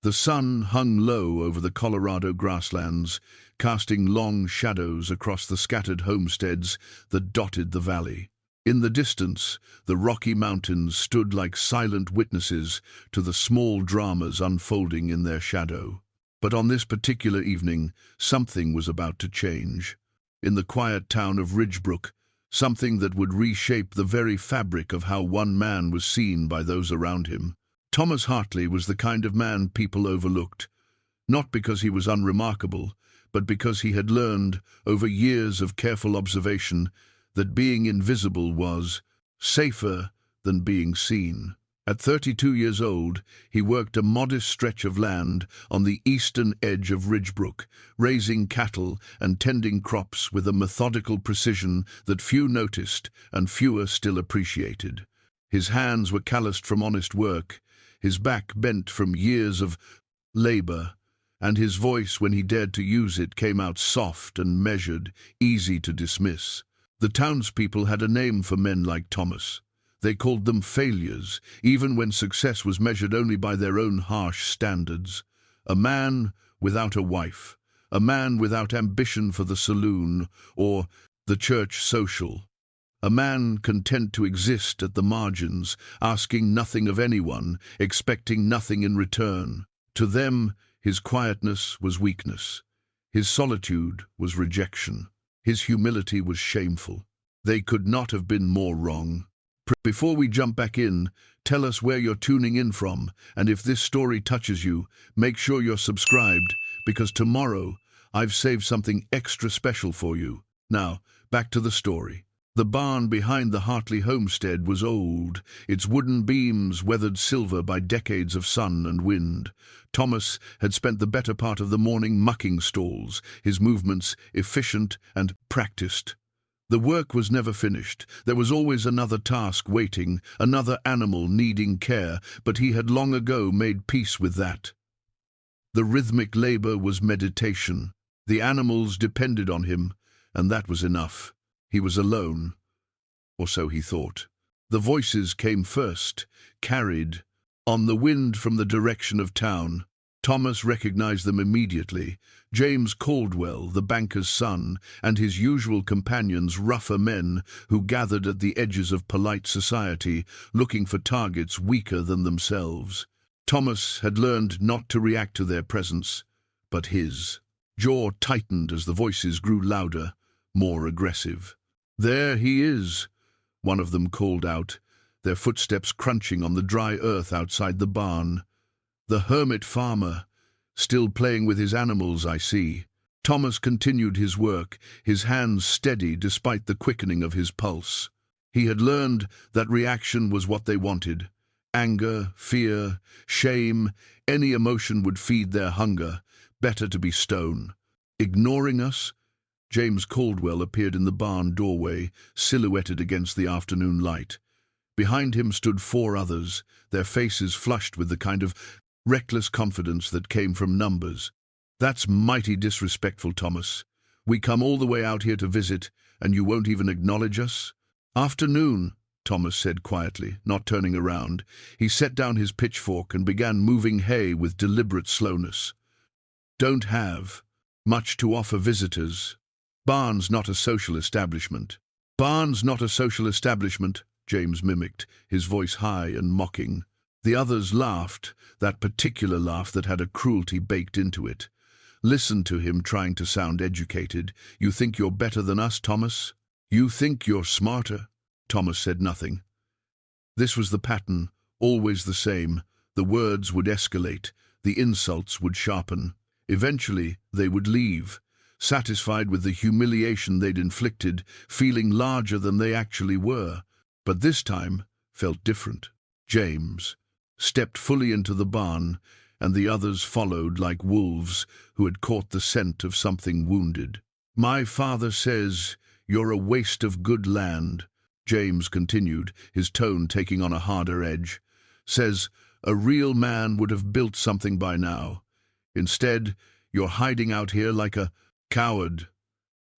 The sun hung low over the Colorado grasslands, casting long shadows across the scattered homesteads that dotted the valley. In the distance, the Rocky Mountains stood like silent witnesses to the small dramas unfolding in their shadow. But on this particular evening, something was about to change. In the quiet town of Ridgebrook, something that would reshape the very fabric of how one man was seen by those around him. Thomas Hartley was the kind of man people overlooked, not because he was unremarkable, but because he had learned, over years of careful observation, that being invisible was safer than being seen. At 32 years old, he worked a modest stretch of land on the eastern edge of Ridgebrook, raising cattle and tending crops with a methodical precision that few noticed and fewer still appreciated. His hands were calloused from honest work, his back bent from years of labor, and his voice, when he dared to use it, came out soft and measured, easy to dismiss. The townspeople had a name for men like Thomas. They called them failures, even when success was measured only by their own harsh standards. A man without a wife, a man without ambition for the saloon or the church social. A man content to exist at the margins, asking nothing of anyone, expecting nothing in return. To them, his quietness was weakness. His solitude was rejection. His humility was shameful. They could not have been more wrong. Before we jump back in, tell us where you're tuning in from, and if this story touches you, make sure you're subscribed, because tomorrow I've saved something extra special for you. Now, back to the story. The barn behind the Hartley homestead was old, its wooden beams weathered silver by decades of sun and wind. Thomas had spent the better part of the morning mucking stalls, his movements efficient and practiced. The work was never finished. There was always another task waiting, another animal needing care, but he had long ago made peace with that. The rhythmic labor was meditation. The animals depended on him, and that was enough. He was alone, or so he thought. The voices came first, carried on the wind from the direction of town. Thomas recognized them immediately. James Caldwell, the banker's son, and his usual companions, rougher men who gathered at the edges of polite society, looking for targets weaker than themselves. Thomas had learned not to react to their presence, but his. Jaw tightened as the voices grew louder, more aggressive. "There he is," one of them called out, their footsteps crunching on the dry earth outside the barn. "The hermit farmer, still playing with his animals, I see." Thomas continued his work, his hands steady despite the quickening of his pulse. He had learned that reaction was what they wanted. Anger, fear, shame, any emotion would feed their hunger. Better to be stone. "Ignoring us?" James Caldwell appeared in the barn doorway, silhouetted against the afternoon light. Behind him stood 4 others, their faces flushed with the kind of reckless confidence that came from numbers. "That's mighty disrespectful, Thomas. We come all the way out here to visit, and you won't even acknowledge us?" "Afternoon," Thomas said quietly, not turning around. He set down his pitchfork and began moving hay with deliberate slowness. "Don't have much to offer visitors. Barn's not a social establishment." "Barn's not a social establishment," James mimicked, his voice high and mocking. The others laughed, that particular laugh that had a cruelty baked into it. Listen to him trying to sound educated. "You think you're better than us, Thomas? You think you're smarter?" Thomas said nothing. This was the pattern, always the same. The words would escalate, the insults would sharpen. Eventually, they would leave, satisfied with the humiliation they'd inflicted, feeling larger than they actually were. But this time felt different. James stepped fully into the barn, and the others followed like wolves who had caught the scent of something wounded. "My father says you're a waste of good land," James continued, his tone taking on a harder edge. "Says a real man would have built something by now. Instead, you're hiding out here like a coward,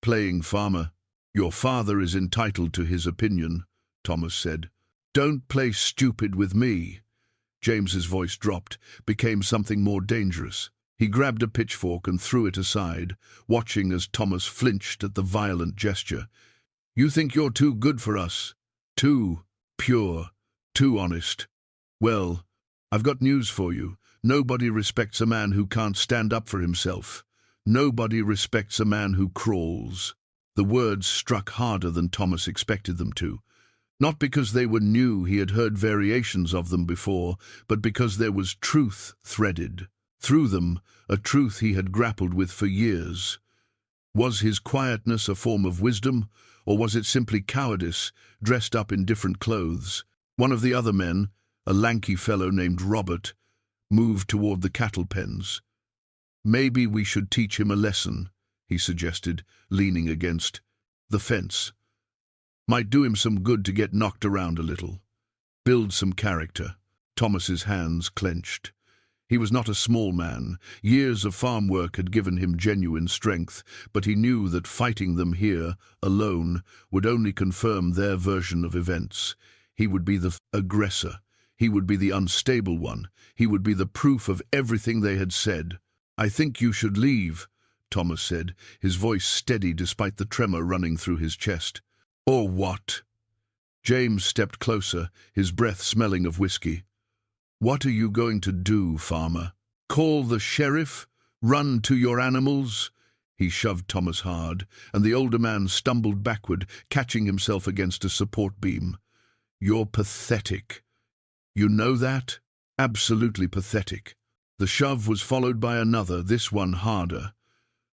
playing farmer." "Your father is entitled to his opinion," Thomas said. "Don't play stupid with me." James's voice dropped, became something more dangerous. He grabbed a pitchfork and threw it aside, watching as Thomas flinched at the violent gesture. "You think you're too good for us? Too pure, too honest. Well, I've got news for you. Nobody respects a man who can't stand up for himself. Nobody respects a man who crawls." The words struck harder than Thomas expected them to. Not because they were new, he had heard variations of them before, but because there was truth threaded through them, a truth he had grappled with for years. Was his quietness a form of wisdom, or was it simply cowardice, dressed up in different clothes? One of the other men, a lanky fellow named Robert, moved toward the cattle pens. "Maybe we should teach him a lesson," he suggested, leaning against the fence. "Might do him some good to get knocked around a little. Build some character." Thomas's hands clenched. He was not a small man. Years of farm work had given him genuine strength, but he knew that fighting them here, alone, would only confirm their version of events. He would be the aggressor. He would be the unstable one. He would be the proof of everything they had said. "I think you should leave," Thomas said, his voice steady despite the tremor running through his chest. "Or what?" James stepped closer, his breath smelling of whiskey. "What are you going to do, farmer? Call the sheriff? Run to your animals?" He shoved Thomas hard, and the older man stumbled backward, catching himself against a support beam. "You're pathetic. You know that? Absolutely pathetic." The shove was followed by another, this one harder.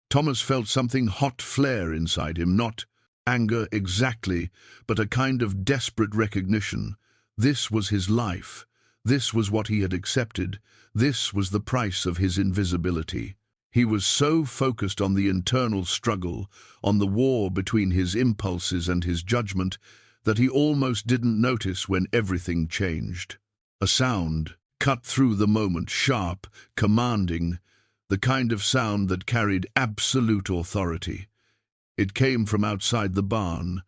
Thomas felt something hot flare inside him, not anger exactly, but a kind of desperate recognition. This was his life. This was what he had accepted. This was the price of his invisibility. He was so focused on the internal struggle, on the war between his impulses and his judgment, that he almost didn't notice when everything changed. A sound cut through the moment, sharp, commanding, the kind of sound that carried absolute authority. It came from outside the barn,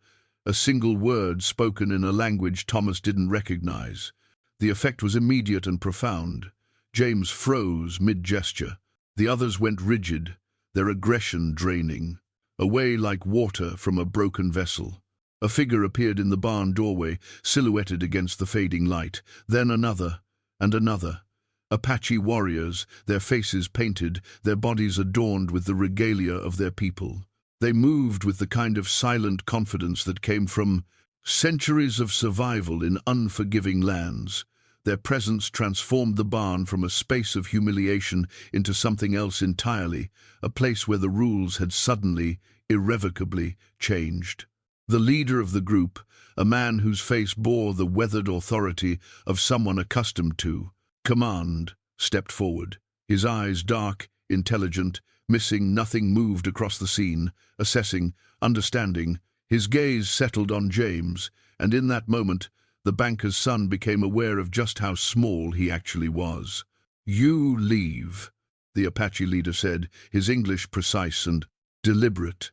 a single word spoken in a language Thomas didn't recognize. The effect was immediate and profound. James froze mid-gesture. The others went rigid, their aggression draining, away like water from a broken vessel. A figure appeared in the barn doorway, silhouetted against the fading light. Then another, and another. Apache warriors, their faces painted, their bodies adorned with the regalia of their people. They moved with the kind of silent confidence that came from centuries of survival in unforgiving lands. Their presence transformed the barn from a space of humiliation into something else entirely, a place where the rules had suddenly, irrevocably changed. The leader of the group, a man whose face bore the weathered authority of someone accustomed to command, stepped forward. His eyes dark, intelligent, missing nothing, moved across the scene, assessing, understanding. His gaze settled on James, and in that moment, the banker's son became aware of just how small he actually was. "You leave," the Apache leader said, his English precise and deliberate.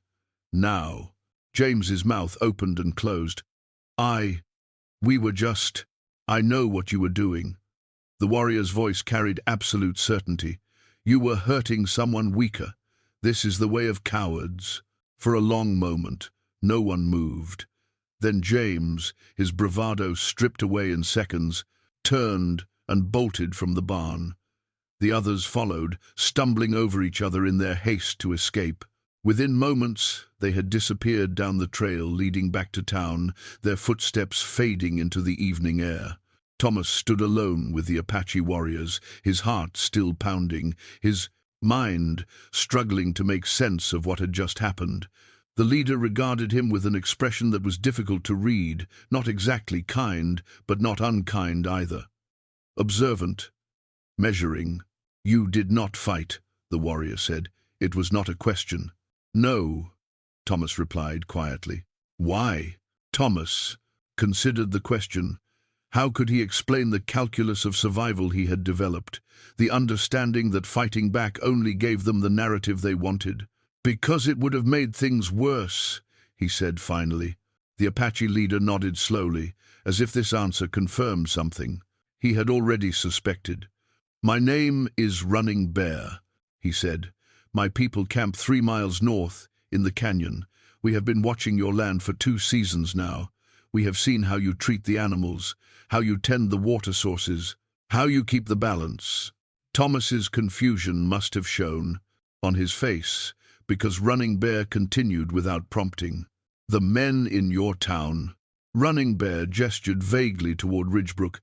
"Now." James's mouth opened and closed. I know what you were doing." The warrior's voice carried absolute certainty. "You were hurting someone weaker. This is the way of cowards." For a long moment, no one moved. Then James, his bravado stripped away in seconds, turned and bolted from the barn. The others followed, stumbling over each other in their haste to escape. Within moments, they had disappeared down the trail leading back to town, their footsteps fading into the evening air. Thomas stood alone with the Apache warriors, his heart still pounding, his mind struggling to make sense of what had just happened. The leader regarded him with an expression that was difficult to read, not exactly kind, but not unkind either. Observant, measuring. "You did not fight," the warrior said. "It was not a question." "No," Thomas replied quietly. "Why?" Thomas considered the question. How could he explain the calculus of survival he had developed, the understanding that fighting back only gave them the narrative they wanted? "Because it would have made things worse," he said finally. The Apache leader nodded slowly, as if this answer confirmed something. he had already suspected. "My name is Running Bear," he said. "My people camp 3 miles north, in the canyon. We have been watching your land for 2 seasons now. We have seen how you treat the animals, how you tend the water sources, how you keep the balance." Thomas's confusion must have shown on his face, because Running Bear continued without prompting. "The men in your town." Running Bear gestured vaguely toward Ridgebrook.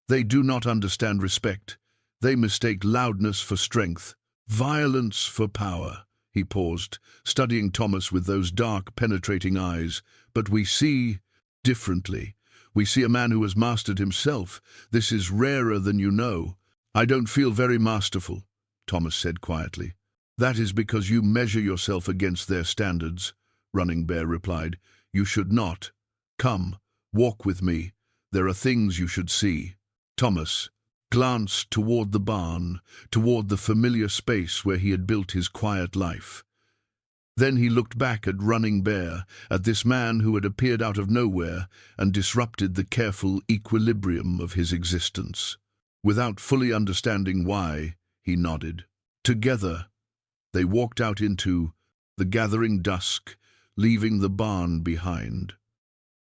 "They do not understand respect. They mistake loudness for strength, violence for power." He paused, studying Thomas with those dark, penetrating eyes. "But we see differently. We see a man who has mastered himself. This is rarer than you know." "I don't feel very masterful," Thomas said quietly. "That is because you measure yourself against their standards," Running Bear replied. "You should not. Come, walk with me. There are things you should see." Thomas glanced toward the barn, toward the familiar space where he had built his quiet life. Then he looked back at Running Bear, at this man who had appeared out of nowhere and disrupted the careful equilibrium of his existence. Without fully understanding why, he nodded. Together, they walked out into the gathering dusk, leaving the barn behind.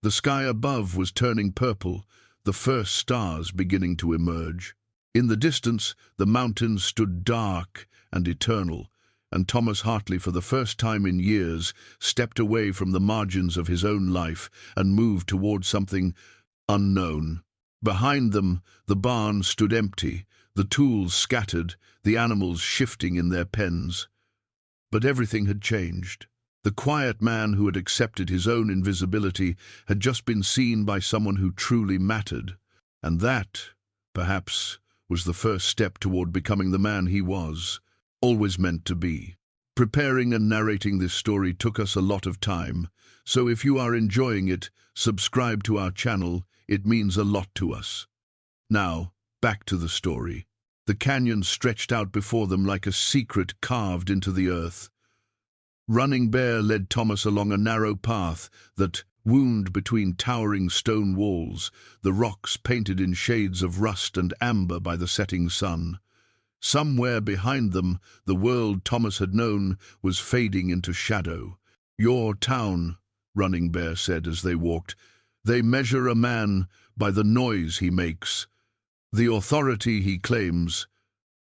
The sky above was turning purple, the first stars beginning to emerge. In the distance, the mountains stood dark and eternal, and Thomas Hartley, for the first time in years, stepped away from the margins of his own life and moved toward something unknown. Behind them, the barn stood empty, the tools scattered, the animals shifting in their pens. But everything had changed. The quiet man who had accepted his own invisibility had just been seen by someone who truly mattered, and that, perhaps, was the first step toward becoming the man he was, always meant to be. Preparing and narrating this story took us a lot of time, so if you are enjoying it, subscribe to our channel. It means a lot to us. Now, back to the story. The canyon stretched out before them like a secret carved into the earth. Running Bear led Thomas along a narrow path that wound between towering stone walls, the rocks painted in shades of rust and amber by the setting sun. Somewhere behind them, the world Thomas had known was fading into shadow. "Your town," Running Bear said as they walked. "They measure a man by the noise he makes, the authority he claims,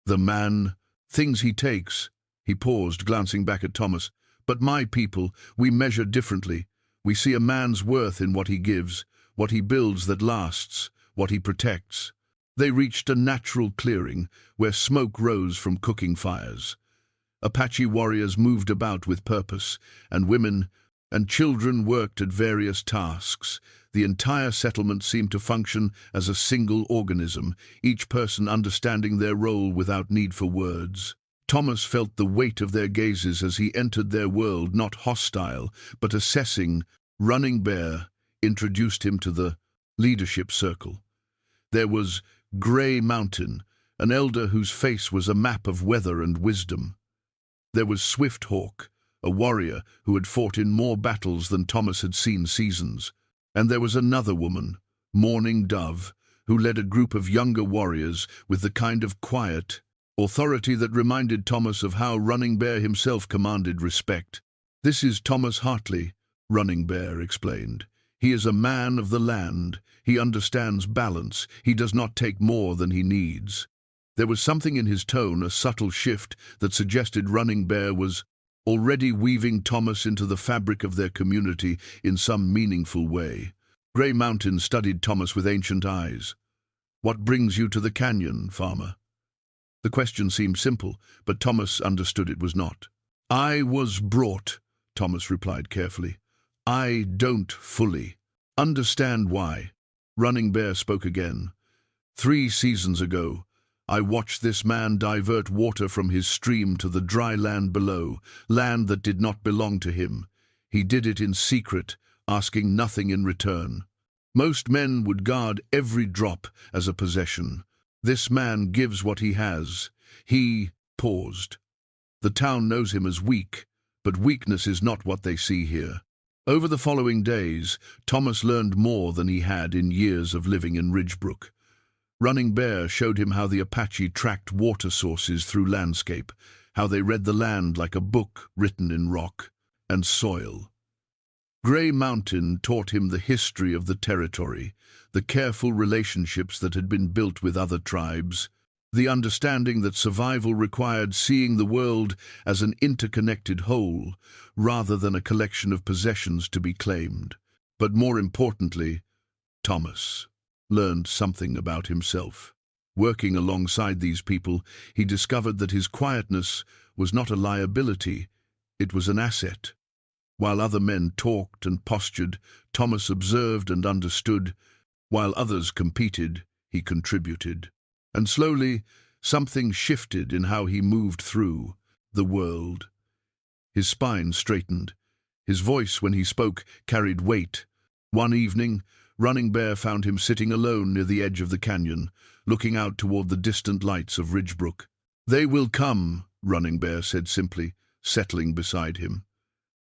the man, things he takes." He paused, glancing back at Thomas. "But my people, we measure differently. We see a man's worth in what he gives, what he builds that lasts, what he protects." They reached a natural clearing where smoke rose from cooking fires. Apache warriors moved about with purpose, and women and children worked at various tasks. The entire settlement seemed to function as a single organism, each person understanding their role without need for words. Thomas felt the weight of their gazes as he entered their world, not hostile, but assessing. Running Bear introduced him to the leadership circle. There was Gray Mountain, an elder whose face was a map of weather and wisdom. There was Swift Hawk, a warrior who had fought in more battles than Thomas had seen seasons. And there was another woman, Morning Dove, who led a group of younger warriors with the kind of quiet authority that reminded Thomas of how Running Bear himself commanded respect. "This is Thomas Hartley," Running Bear explained. "He is a man of the land. He understands balance. He does not take more than he needs." There was something in his tone, a subtle shift, that suggested Running Bear was already weaving Thomas into the fabric of their community in some meaningful way. Gray Mountain studied Thomas with ancient eyes. "What brings you to the canyon, farmer?" The question seemed simple, but Thomas understood it was not. "I was brought," Thomas replied carefully. "I don't fully understand why." Running Bear spoke again. 3 seasons ago, I watched this man divert water from his stream to the dry land below, land that did not belong to him. He did it in secret, asking nothing in return. Most men would guard every drop as a possession. This man gives what he has. He paused. The town knows him as weak, but weakness is not what they see here. Over the following days, Thomas learned more than he had in years of living in Ridgebrook. Running Bear showed him how the Apache tracked water sources through landscape, how they read the land like a book written in rock and soil. Grey Mountain taught him the history of the territory, the careful relationships that had been built with other tribes, the understanding that survival required seeing the world as an interconnected whole rather than a collection of possessions to be claimed. But more importantly, Thomas learned something about himself. Working alongside these people, he discovered that his quietness was not a liability, it was an asset. While other men talked and postured, Thomas observed and understood. While others competed, he contributed. And slowly, something shifted in how he moved through the world. His spine straightened. His voice, when he spoke, carried weight. One evening, Running Bear found him sitting alone near the edge of the canyon, looking out toward the distant lights of Ridgebrook. "They will come," Running Bear said simply, settling beside him.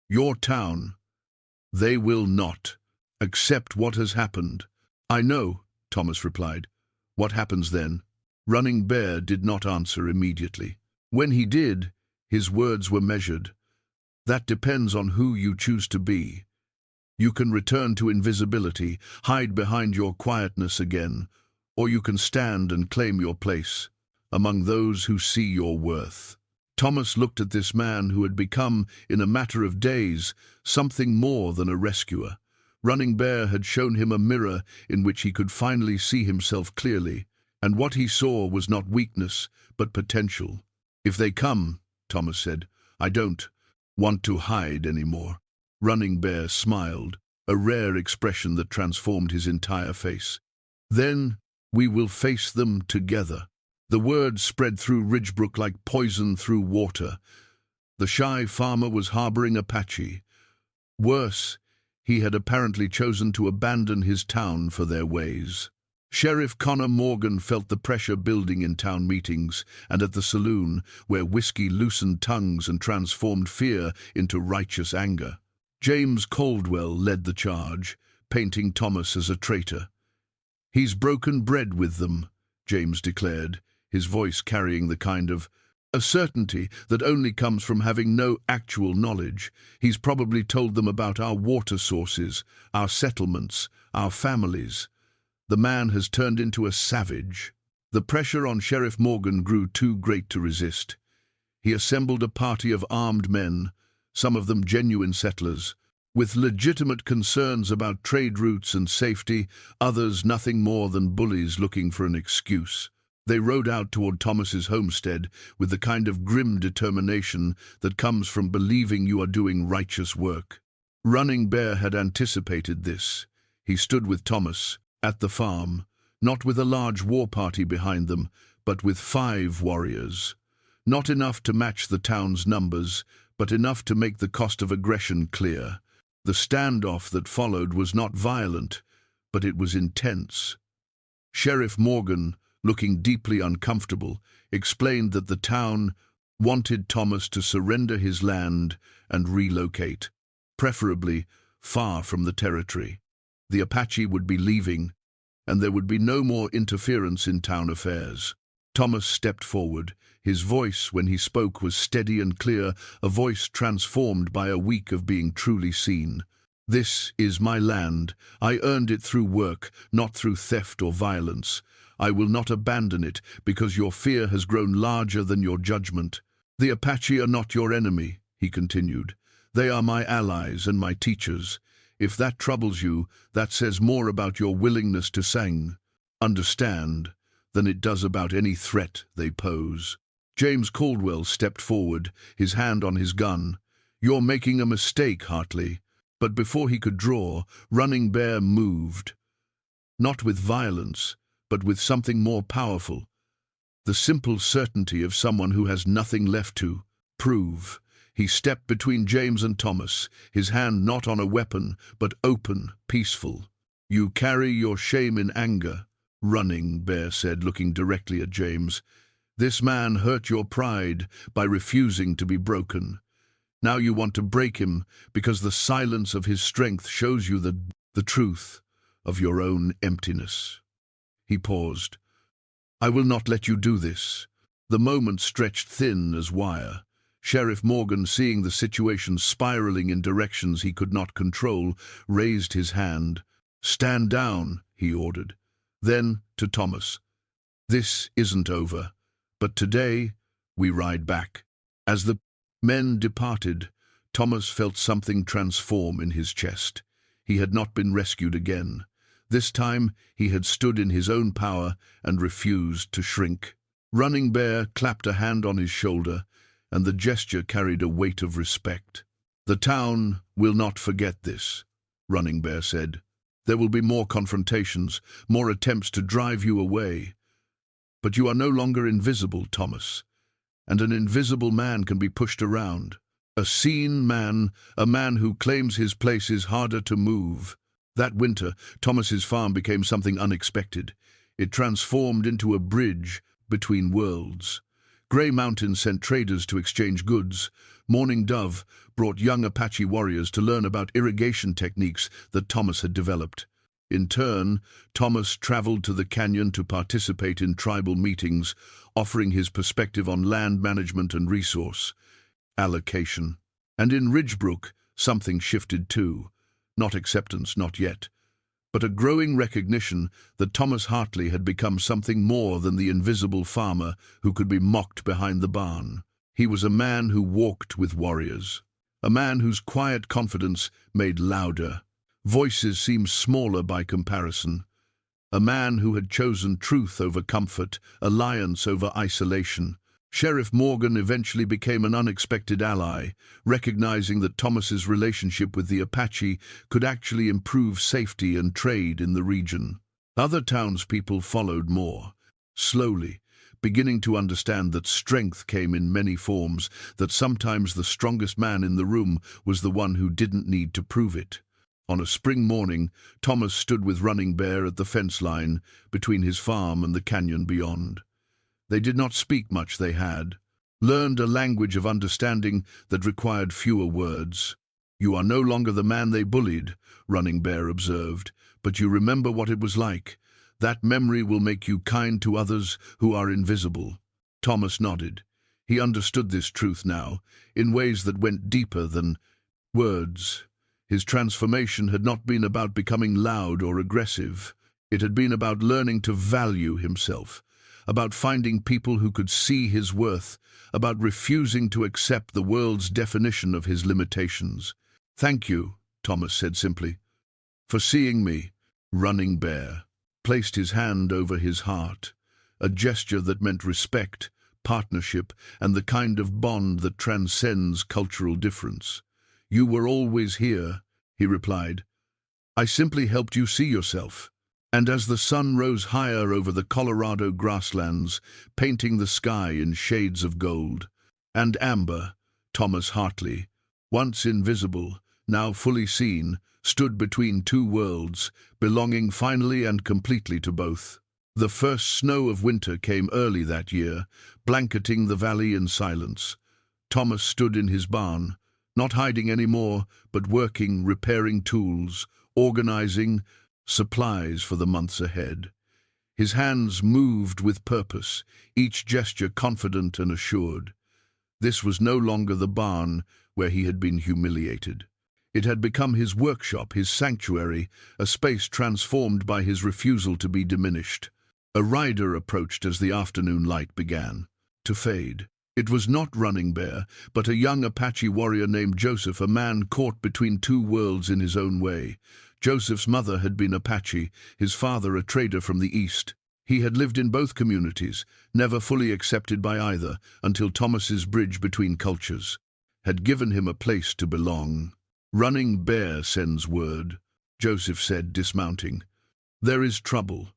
"Your town. They will not. Accept what has happened." "I know," Thomas replied. "What happens then?" Running Bear did not answer immediately. When he did, his words were measured. "That depends on who you choose to be. You can return to invisibility, hide behind your quietness again, or you can stand and claim your place among those who see your worth." Thomas looked at this man who had become, in a matter of days, something more than a rescuer. Running Bear had shown him a mirror in which he could finally see himself clearly, and what he saw was not weakness, but potential. "If they come," Thomas said, "I don't want to hide anymore." Running Bear smiled, a rare expression that transformed his entire face. "Then we will face them together." The word spread through Ridgebrook like poison through water. The shy farmer was harboring Apache. Worse, he had apparently chosen to abandon his town for their ways. Sheriff Connor Morgan felt the pressure building in town meetings and at the saloon, where whiskey loosened tongues and transformed fear into righteous anger. James Caldwell led the charge, painting Thomas as a traitor. "He's broken bread with them," James declared, his voice carrying the kind of a certainty that only comes from having no actual knowledge. "He's probably told them about our water sources, our settlements, our families. The man has turned into a savage." The pressure on Sheriff Morgan grew too great to resist. He assembled a party of armed men, some of them genuine settlers, with legitimate concerns about trade routes and safety, others nothing more than bullies looking for an excuse. They rode out toward Thomas's homestead with the kind of grim determination that comes from believing you are doing righteous work. Running Bear had anticipated this. He stood with Thomas at the farm, not with a large war party behind them, but with 5 warriors. Not enough to match the town's numbers, but enough to make the cost of aggression clear. The standoff that followed was not violent, but it was intense. Sheriff Morgan, looking deeply uncomfortable, explained that the town wanted Thomas to surrender his land and relocate, preferably far from the territory. The Apache would be leaving, and there would be no more interference in town affairs. Thomas stepped forward. His voice, when he spoke, was steady and clear, a voice transformed by a week of being truly seen. "This is my land. I earned it through work, not through theft or violence. I will not abandon it because your fear has grown larger than your judgment. The Apache are not your enemy," he continued. "They are my allies and my teachers. If that troubles you, that says more about your willingness to understand than it does about any threat they pose." James Caldwell stepped forward, his hand on his gun. "You're making a mistake, Hartley." But before he could draw, Running Bear moved. Not with violence, but with something more powerful. The simple certainty of someone who has nothing left to prove. He stepped between James and Thomas, his hand not on a weapon, but open, peaceful. "You carry your shame in anger," Running Bear said, looking directly at James. "This man hurt your pride by refusing to be broken. Now you want to break him because the silence of his strength shows you the truth of your own emptiness." He paused, I will not let you do this. The moment stretched thin as wire. Sheriff Morgan, seeing the situation spiraling in directions he could not control, raised his hand. "Stand down," he ordered. Then, to Thomas, "This isn't over, but today we ride back." As the men departed, Thomas felt something transform in his chest. He had not been rescued again. This time he had stood in his own power and refused to shrink. Running Bear clapped a hand on his shoulder, and the gesture carried a weight of respect. "The town will not forget this," Running Bear said. "There will be more confrontations, more attempts to drive you away. But you are no longer invisible, Thomas, and an invisible man can be pushed around. A seen man, a man who claims his place, is harder to move." That winter, Thomas's farm became something unexpected. It transformed into a bridge between worlds. Grey Mountain sent traders to exchange goods. Morning Dove brought young Apache warriors to learn about irrigation techniques that Thomas had developed. In turn, Thomas traveled to the canyon to participate in tribal meetings, offering his perspective on land management and resource allocation. And in Ridgebrook, something shifted too. Not acceptance, not yet, but a growing recognition that Thomas Hartley had become something more than the invisible farmer who could be mocked behind the barn. He was a man who walked with warriors, a man whose quiet confidence made louder. Voices seemed smaller by comparison. A man who had chosen truth over comfort, alliance over isolation. Sheriff Morgan eventually became an unexpected ally, recognizing that Thomas's relationship with the Apache could actually improve safety and trade in the region. Other townspeople followed more, slowly, beginning to understand that strength came in many forms, that sometimes the strongest man in the room was the one who didn't need to prove it. On a spring morning, Thomas stood with Running Bear at the fence line between his farm and the canyon beyond. They did not speak much. They had learned a language of understanding that required fewer words. "You are no longer the man they bullied," Running Bear observed, "but you remember what it was like. That memory will make you kind to others who are invisible." Thomas nodded. He understood this truth now, in ways that went deeper than words. His transformation had not been about becoming loud or aggressive. It had been about learning to value himself, about finding people who could see his worth, about refusing to accept the world's definition of his limitations. "Thank you," Thomas said simply, "for seeing me." Running Bear placed his hand over his heart, a gesture that meant respect, partnership, and the kind of bond that transcends cultural difference. "You were always here," he replied. "I simply helped you see yourself." And as the sun rose higher over the Colorado grasslands, painting the sky in shades of gold and amber, Thomas Hartley, once invisible, now fully seen, stood between two worlds, belonging finally and completely to both. The first snow of winter came early that year, blanketing the valley in silence. Thomas stood in his barn, not hiding anymore, but working, repairing tools, organizing supplies for the months ahead. His hands moved with purpose, each gesture confident and assured. This was no longer the barn where he had been humiliated. It had become his workshop, his sanctuary, a space transformed by his refusal to be diminished. A rider approached as the afternoon light began to fade. It was not Running Bear, but a young Apache warrior named Joseph, a man caught between two worlds in his own way. Joseph's mother had been Apache, his father a trader from the East. He had lived in both communities, never fully accepted by either, until Thomas's bridge between cultures had given him a place to belong. "Running Bear sends word," Joseph said, dismounting. "There is trouble.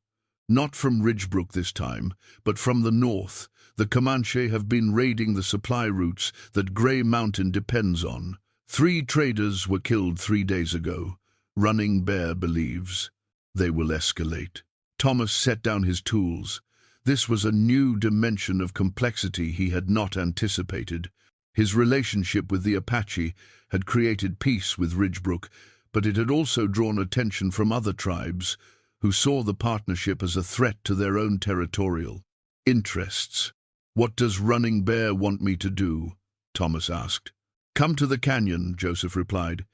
Not from Ridgebrook this time, but from the north. The Comanche have been raiding the supply routes that Grey Mountain depends on. 3 traders were killed 3 days ago. Running Bear believes they will escalate." Thomas set down his tools. This was a new dimension of complexity he had not anticipated. His relationship with the Apache had created peace with Ridgebrook, but it had also drawn attention from other tribes who saw the partnership as a threat to their own territorial Interests. What does Running Bear want me to do? Thomas asked. Come to the canyon, Joseph replied.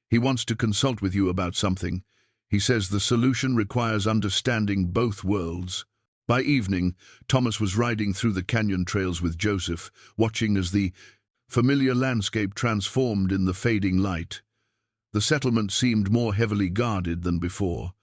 He wants to consult with you about something. He says the solution requires understanding both worlds. By evening, Thomas was riding through the canyon trails with Joseph, watching as the familiar landscape transformed in the fading light. The settlement seemed more heavily guarded than before.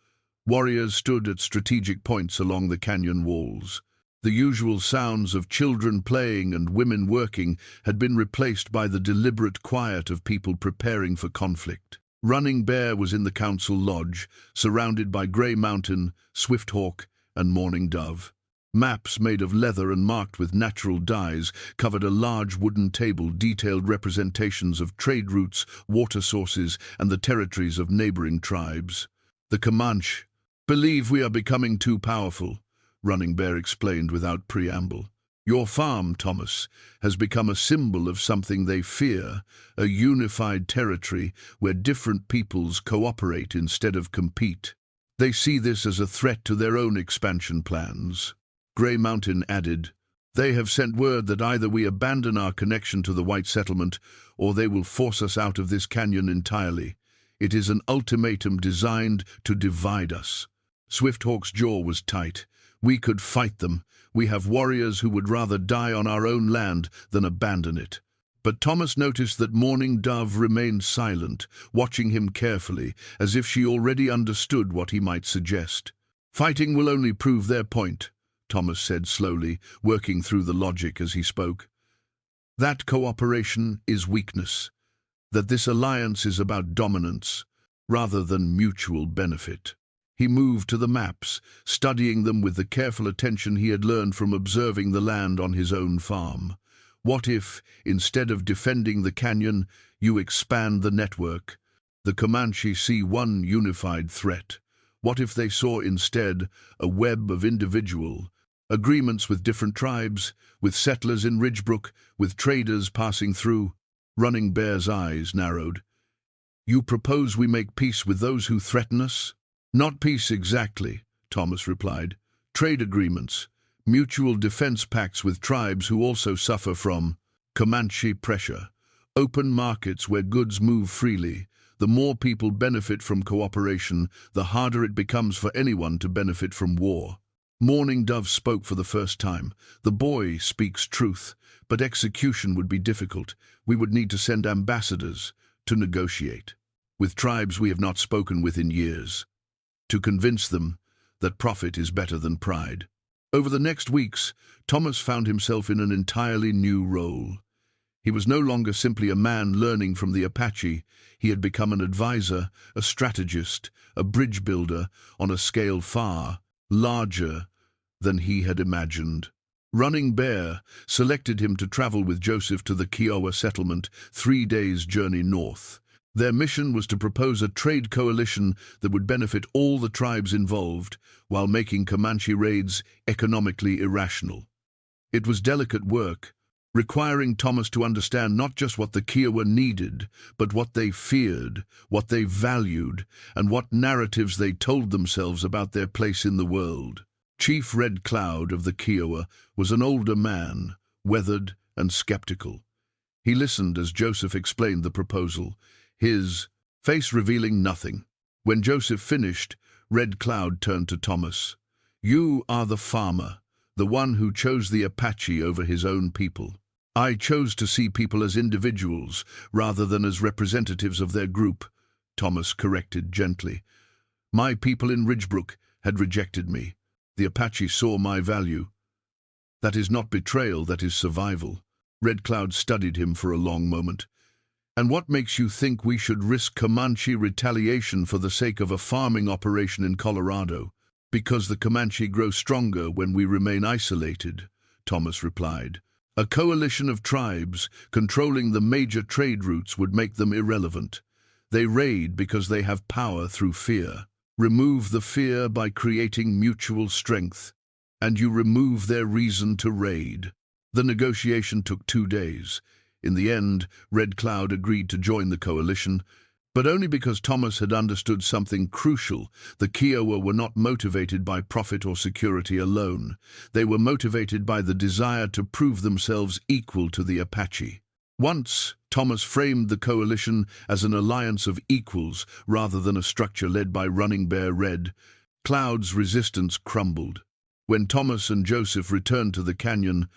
Warriors stood at strategic points along the canyon walls. The usual sounds of children playing and women working had been replaced by the deliberate quiet of people preparing for conflict. Running Bear was in the council lodge, surrounded by Grey Mountain, Swifthawk, and Mourning Dove. Maps made of leather and marked with natural dyes covered a large wooden table, detailed representations of trade routes, water sources, and the territories of neighboring tribes. The Comanche believe we are becoming too powerful, Running Bear explained without preamble. Your farm, Thomas, has become a symbol of something they fear, a unified territory where different peoples cooperate instead of compete. They see this as a threat to their own expansion plans. Grey Mountain added, They have sent word that either we abandon our connection to the white settlement or they will force us out of this canyon entirely. It is an ultimatum designed to divide us. Swifthawk's jaw was tight. We could fight them. We have warriors who would rather die on our own land than abandon it. But Thomas noticed that Mourning Dove remained silent, watching him carefully, as if she already understood what he might suggest. Fighting will only prove their point, Thomas said slowly, working through the logic as he spoke. That cooperation is weakness, that this alliance is about dominance, rather than mutual benefit. He moved to the maps, studying them with the careful attention he had learned from observing the land on his own farm. What if, instead of defending the canyon, you expand the network? The Comanche see one unified threat. What if they saw instead a web of individual agreements with different tribes, with settlers in Ridgebrook, with traders passing through? Running Bear's eyes narrowed. You propose we make peace with those who threaten us? Not peace exactly, Thomas replied. Trade agreements, mutual defense pacts with tribes who also suffer from Comanche pressure, open markets where goods move freely. The more people benefit from cooperation, the harder it becomes for anyone to benefit from war. Mourning Dove spoke for the first time. The boy speaks truth, but execution would be difficult. We would need to send ambassadors to negotiate with tribes we have not spoken with in years, to convince them that profit is better than pride. Over the next weeks, Thomas found himself in an entirely new role. He was no longer simply a man learning from the Apache. He had become an advisor, a strategist, a bridge builder on a scale far larger than he had imagined. Running Bear selected him to travel with Joseph to the Kiowa settlement, 3 days' journey north. Their mission was to propose a trade coalition that would benefit all the tribes involved, while making Comanche raids economically irrational. It was delicate work, requiring Thomas to understand not just what the Kiowa needed, but what they feared, what they valued, and what narratives they told themselves about their place in the world. Chief Red Cloud of the Kiowa was an older man, weathered and skeptical. He listened as Joseph explained the proposal, his face revealing nothing. When Joseph finished, Red Cloud turned to Thomas. You are the farmer, the one who chose the Apache over his own people. I chose to see people as individuals rather than as representatives of their group, Thomas corrected gently. My people in Ridgebrook had rejected me. The Apache saw my value. That is not betrayal, that is survival. Red Cloud studied him for a long moment. And what makes you think we should risk Comanche retaliation for the sake of a farming operation in Colorado? Because the Comanche grow stronger when we remain isolated, Thomas replied. A coalition of tribes controlling the major trade routes would make them irrelevant. They raid because they have power through fear. Remove the fear by creating mutual strength, and you remove their reason to raid. The negotiation took 2 days. In the end, Red Cloud agreed to join the coalition, But only because Thomas had understood something crucial. The Kiowa were not motivated by profit or security alone. They were motivated by the desire to prove themselves equal to the Apache. Once, Thomas framed the coalition as an alliance of equals rather than a structure led by Running Bear Red. Cloud's resistance crumbled. When Thomas and Joseph returned to the canyon,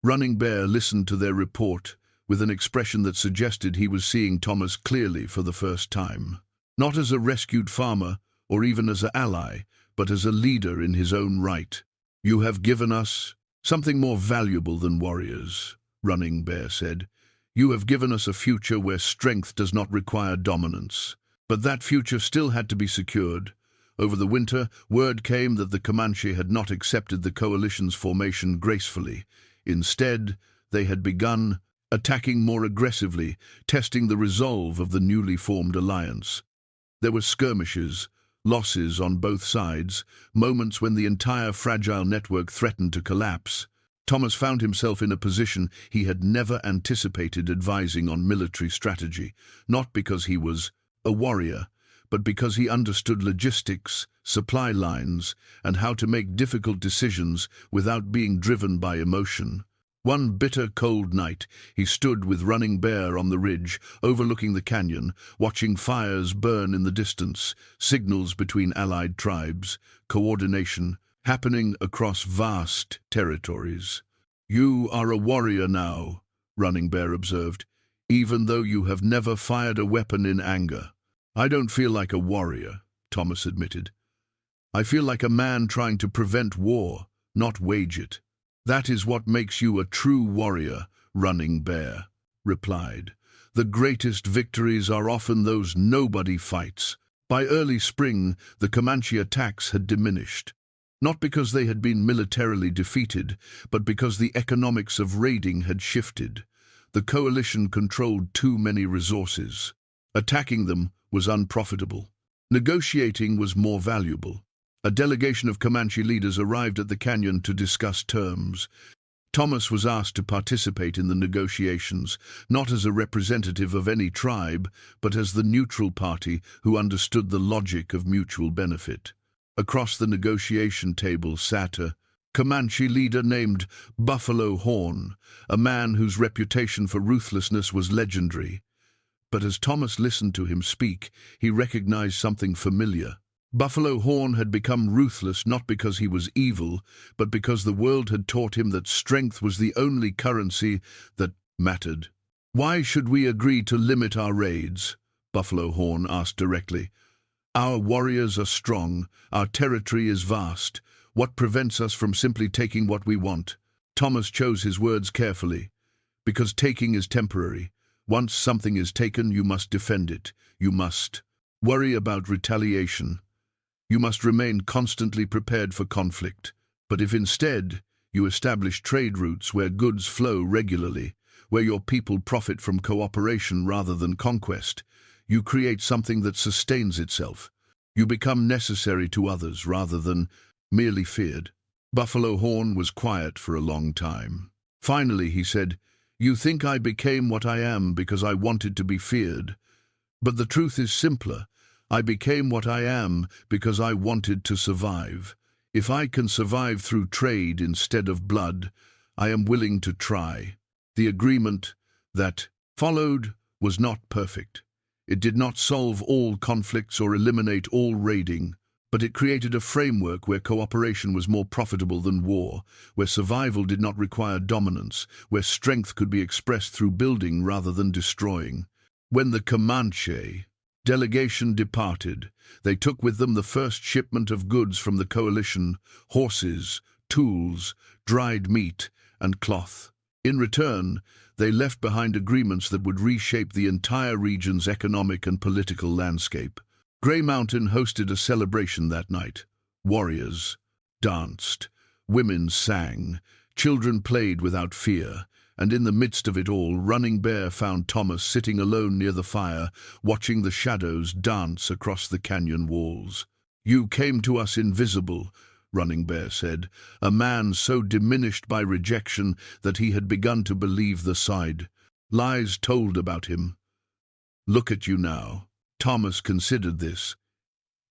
Running Bear listened to their report with an expression that suggested he was seeing Thomas clearly for the first time. Not as a rescued farmer, or even as an ally, but as a leader in his own right. "You have given us something more valuable than warriors," Running Bear said. "You have given us a future where strength does not require dominance." But that future still had to be secured. Over the winter, word came that the Comanche had not accepted the coalition's formation gracefully. Instead, they had begun attacking more aggressively, testing the resolve of the newly formed alliance. There were skirmishes, losses on both sides, moments when the entire fragile network threatened to collapse. Thomas found himself in a position he had never anticipated, advising on military strategy, not because he was a warrior, but because he understood logistics, supply lines, and how to make difficult decisions without being driven by emotion. One bitter, cold night, he stood with Running Bear on the ridge, overlooking the canyon, watching fires burn in the distance, signals between allied tribes, coordination happening across vast territories. "You are a warrior now," Running Bear observed, "even though you have never fired a weapon in anger." "I don't feel like a warrior," Thomas admitted. "I feel like a man trying to prevent war, not wage it." "That is what makes you a true warrior," Running Bear replied. "The greatest victories are often those nobody fights." By early spring, the Comanche attacks had diminished. Not because they had been militarily defeated, but because the economics of raiding had shifted. The coalition controlled too many resources. Attacking them was unprofitable. Negotiating was more valuable. A delegation of Comanche leaders arrived at the canyon to discuss terms. Thomas was asked to participate in the negotiations, not as a representative of any tribe, but as the neutral party who understood the logic of mutual benefit. Across the negotiation table sat a Comanche leader named Buffalo Horn, a man whose reputation for ruthlessness was legendary. But as Thomas listened to him speak, he recognized something familiar. Buffalo Horn had become ruthless not because he was evil, but because the world had taught him that strength was the only currency that mattered. "Why should we agree to limit our raids?" Buffalo Horn asked directly. "Our warriors are strong, our territory is vast. What prevents us from simply taking what we want?" Thomas chose his words carefully. "Because taking is temporary. Once something is taken, you must defend it. You must worry about retaliation. You must remain constantly prepared for conflict. But if instead you establish trade routes where goods flow regularly, where your people profit from cooperation rather than conquest, you create something that sustains itself. You become necessary to others rather than merely feared." Buffalo Horn was quiet for a long time. Finally, he said, "You think I became what I am because I wanted to be feared. But the truth is simpler. I became what I am because I wanted to survive. If I can survive through trade instead of blood, I am willing to try." The agreement that followed was not perfect. It did not solve all conflicts or eliminate all raiding, but it created a framework where cooperation was more profitable than war, where survival did not require dominance, where strength could be expressed through building rather than destroying. When the Comanche delegation departed, they took with them the first shipment of goods from the coalition: horses, tools, dried meat, and cloth. In return, they left behind agreements that would reshape the entire region's economic and political landscape. Grey Mountain hosted a celebration that night. Warriors danced, women sang, children played without fear, and in the midst of it all, Running Bear found Thomas sitting alone near the fire, watching the shadows dance across the canyon walls. "You came to us invisible," Running Bear said, a man so diminished by rejection that he had begun to believe the lies told about him. Look at you now. Thomas considered this.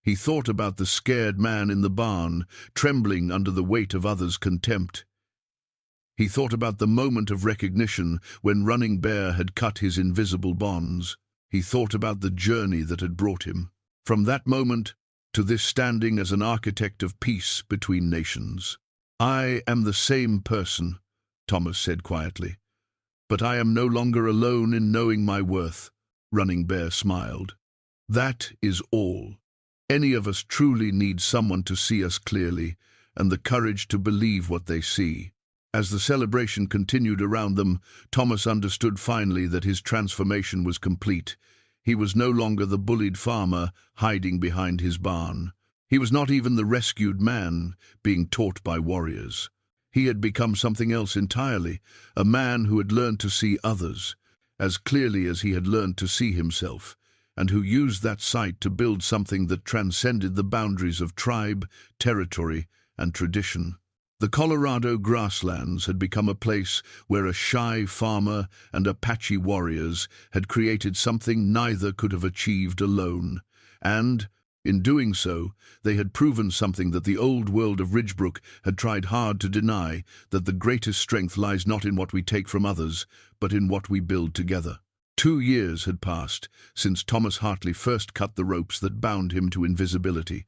He thought about the scared man in the barn, trembling under the weight of others' contempt. He thought about the moment of recognition when Running Bear had cut his invisible bonds. He thought about the journey that had brought him, from that moment to this, standing as an architect of peace between nations. "I am the same person," Thomas said quietly. "But I am no longer alone in knowing my worth." Running Bear smiled. "That is all. Any of us truly needs someone to see us clearly, and the courage to believe what they see." As the celebration continued around them, Thomas understood finally that his transformation was complete. He was no longer the bullied farmer hiding behind his barn. He was not even the rescued man being taught by warriors. He had become something else entirely, a man who had learned to see others as clearly as he had learned to see himself, and who used that sight to build something that transcended the boundaries of tribe, territory, and tradition. The Colorado grasslands had become a place where a shy farmer and Apache warriors had created something neither could have achieved alone, and, in doing so, they had proven something that the old world of Ridgebrook had tried hard to deny, that the greatest strength lies not in what we take from others, but in what we build together. 2 years had passed since Thomas Hartley first cut the ropes that bound him to invisibility.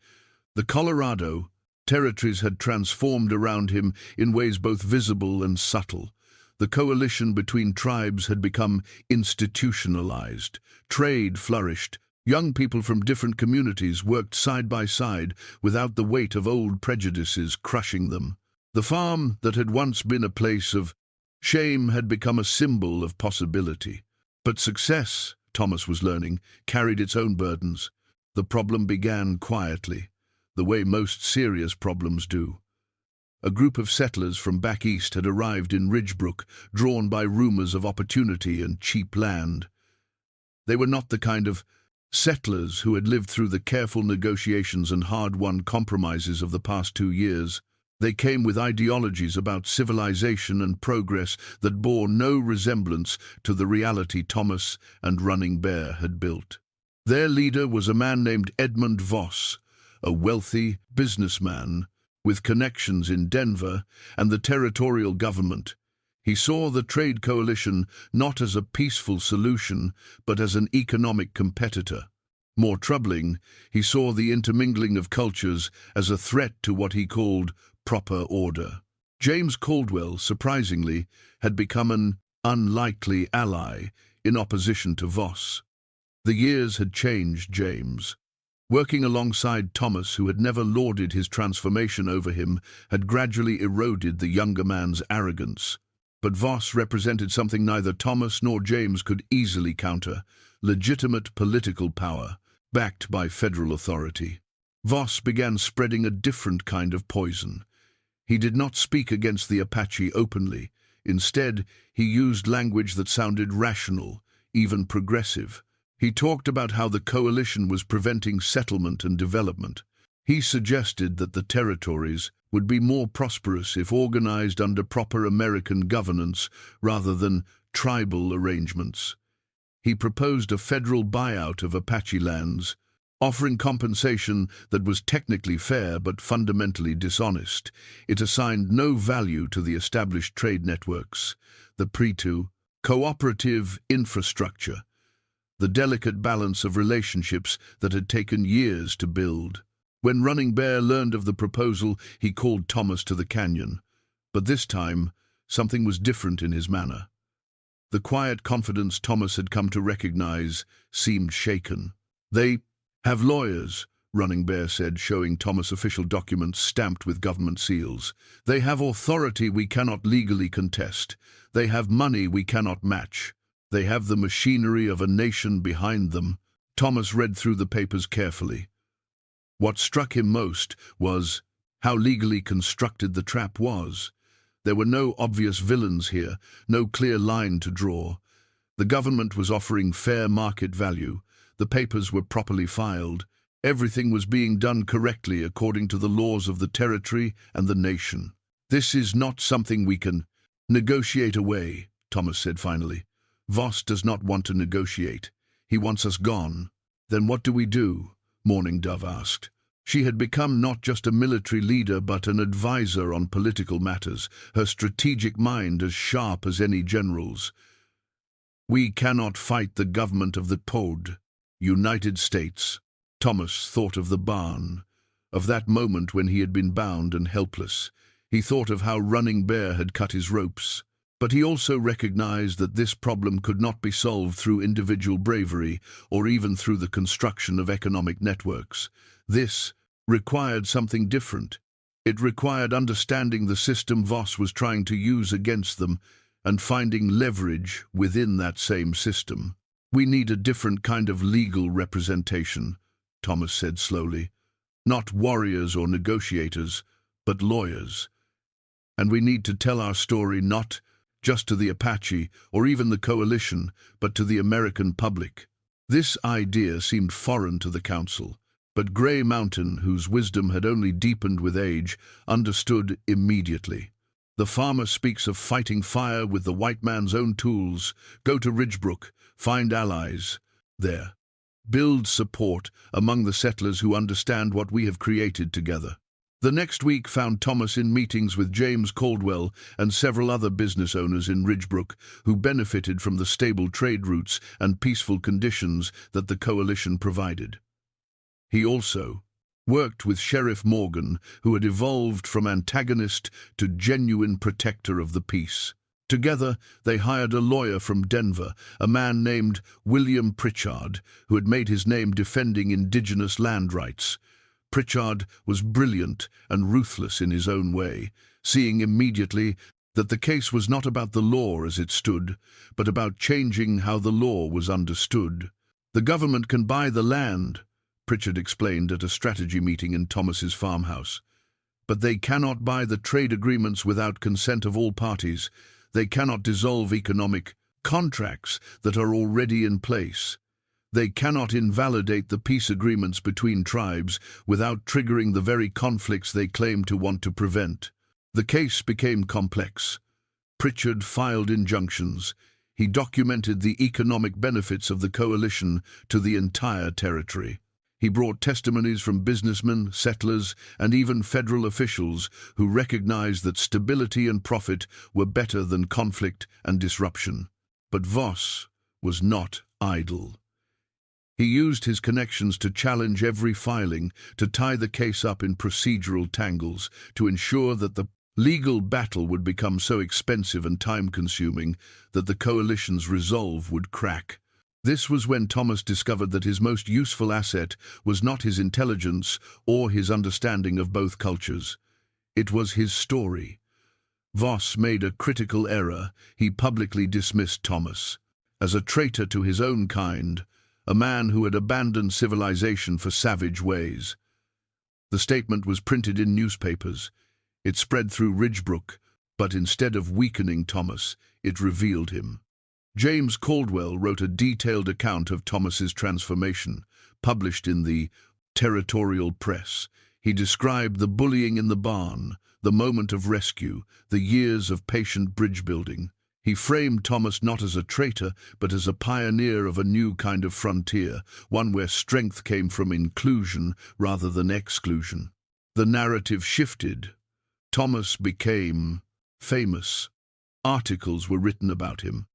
The Colorado territories had transformed around him in ways both visible and subtle. The coalition between tribes had become institutionalized. Trade flourished. Young people from different communities worked side by side without the weight of old prejudices crushing them. The farm that had once been a place of shame had become a symbol of possibility. But success, Thomas was learning, carried its own burdens. The problem began quietly, the way most serious problems do. A group of settlers from back east had arrived in Ridgebrook, drawn by rumors of opportunity and cheap land. They were not the kind of settlers who had lived through the careful negotiations and hard-won compromises of the past 2 years. They came with ideologies about civilization and progress that bore no resemblance to the reality Thomas and Running Bear had built. Their leader was a man named Edmund Voss, a wealthy businessman with connections in Denver and the territorial government. He saw the trade coalition not as a peaceful solution, but as an economic competitor. More troubling, he saw the intermingling of cultures as a threat to what he called proper order. James Caldwell, surprisingly, had become an unlikely ally in opposition to Voss. The years had changed James. Working alongside Thomas, who had never lauded his transformation over him, had gradually eroded the younger man's arrogance. But Voss represented something neither Thomas nor James could easily counter: legitimate political power, backed by federal authority. Voss began spreading a different kind of poison. He did not speak against the Apache openly. Instead, he used language that sounded rational, even progressive. He talked about how the coalition was preventing settlement and development. He suggested that the territories would be more prosperous if organized under proper American governance rather than tribal arrangements. He proposed a federal buyout of Apache lands, offering compensation that was technically fair but fundamentally dishonest. It assigned no value to the established trade networks, the cooperative infrastructure, the delicate balance of relationships that had taken years to build. When Running Bear learned of the proposal, he called Thomas to the canyon. But this time, something was different in his manner. The quiet confidence Thomas had come to recognize seemed shaken. "They have lawyers," Running Bear said, showing Thomas official documents stamped with government seals. "They have authority we cannot legally contest. They have money we cannot match. They have the machinery of a nation behind them." Thomas read through the papers carefully. What struck him most was how legally constructed the trap was. There were no obvious villains here, no clear line to draw. The government was offering fair market value. The papers were properly filed. Everything was being done correctly according to the laws of the territory and the nation. "This is not something we can negotiate away," Thomas said finally. "Voss does not want to negotiate. He wants us gone. Then what do we do? Morning Dove asked. She had become not just a military leader but an advisor on political matters, her strategic mind as sharp as any general's. We cannot fight the government of the Pod, United States. Thomas thought of the barn, of that moment when he had been bound and helpless. He thought of how Running Bear had cut his ropes. But he also recognized that this problem could not be solved through individual bravery or even through the construction of economic networks. This required something different. It required understanding the system Voss was trying to use against them and finding leverage within that same system. We need a different kind of legal representation, Thomas said slowly. Not warriors or negotiators, but lawyers. And we need to tell our story not just to the Apache or even the coalition, but to the American public. This idea seemed foreign to the council, but Grey Mountain, whose wisdom had only deepened with age, understood immediately. The farmer speaks of fighting fire with the white man's own tools. Go to Ridgebrook, find allies there. Build support among the settlers who understand what we have created together. The next week found Thomas in meetings with James Caldwell and several other business owners in Ridgebrook who benefited from the stable trade routes and peaceful conditions that the coalition provided. He also worked with Sheriff Morgan, who had evolved from antagonist to genuine protector of the peace. Together, they hired a lawyer from Denver, a man named William Pritchard, who had made his name defending indigenous land rights. Pritchard was brilliant and ruthless in his own way, seeing immediately that the case was not about the law as it stood, but about changing how the law was understood. The government can buy the land, Pritchard explained at a strategy meeting in Thomas's farmhouse. But they cannot buy the trade agreements without consent of all parties. They cannot dissolve economic contracts that are already in place. They cannot invalidate the peace agreements between tribes without triggering the very conflicts they claim to want to prevent. The case became complex. Pritchard filed injunctions. He documented the economic benefits of the coalition to the entire territory. He brought testimonies from businessmen, settlers, and even federal officials who recognized that stability and profit were better than conflict and disruption. But Voss was not idle. He used his connections to challenge every filing, to tie the case up in procedural tangles, to ensure that the legal battle would become so expensive and time-consuming that the coalition's resolve would crack. This was when Thomas discovered that his most useful asset was not his intelligence or his understanding of both cultures. It was his story. Voss made a critical error. He publicly dismissed Thomas as a traitor to his own kind, a man who had abandoned civilization for savage ways. The statement was printed in newspapers. It spread through Ridgebrook, but instead of weakening Thomas, it revealed him. James Caldwell wrote a detailed account of Thomas's transformation, published in the Territorial Press. He described the bullying in the barn, the moment of rescue, the years of patient bridge building. He framed Thomas not as a traitor, but as a pioneer of a new kind of frontier, one where strength came from inclusion rather than exclusion. The narrative shifted. Thomas became famous. Articles were written about him.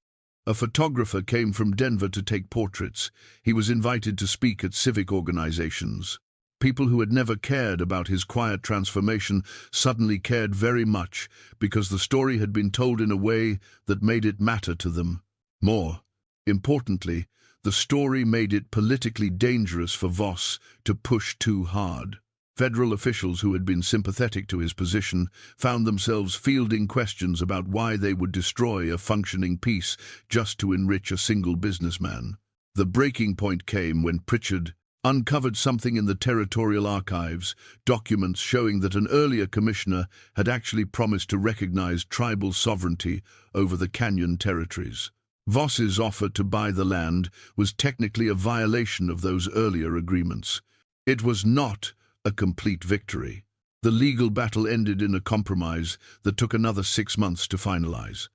A photographer came from Denver to take portraits. He was invited to speak at civic organizations. People who had never cared about his quiet transformation suddenly cared very much because the story had been told in a way that made it matter to them. More importantly, the story made it politically dangerous for Voss to push too hard. Federal officials who had been sympathetic to his position found themselves fielding questions about why they would destroy a functioning peace just to enrich a single businessman. The breaking point came when Pritchard uncovered something in the territorial archives, documents showing that an earlier commissioner had actually promised to recognize tribal sovereignty over the canyon territories. Voss's offer to buy the land was technically a violation of those earlier agreements. It was not a complete victory. The legal battle ended in a compromise that took another 6 months to finalize.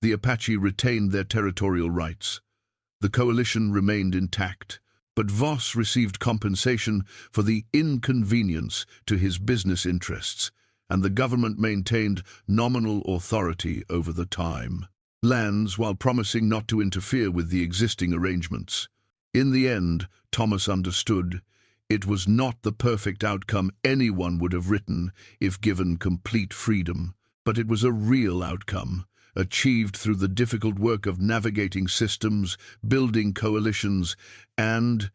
The Apache retained their territorial rights. The coalition remained intact, but Voss received compensation for the inconvenience to his business interests, and the government maintained nominal authority over the time lands while promising not to interfere with the existing arrangements. In the end, Thomas understood it was not the perfect outcome anyone would have written if given complete freedom, but it was a real outcome, achieved through the difficult work of navigating systems, building coalitions, and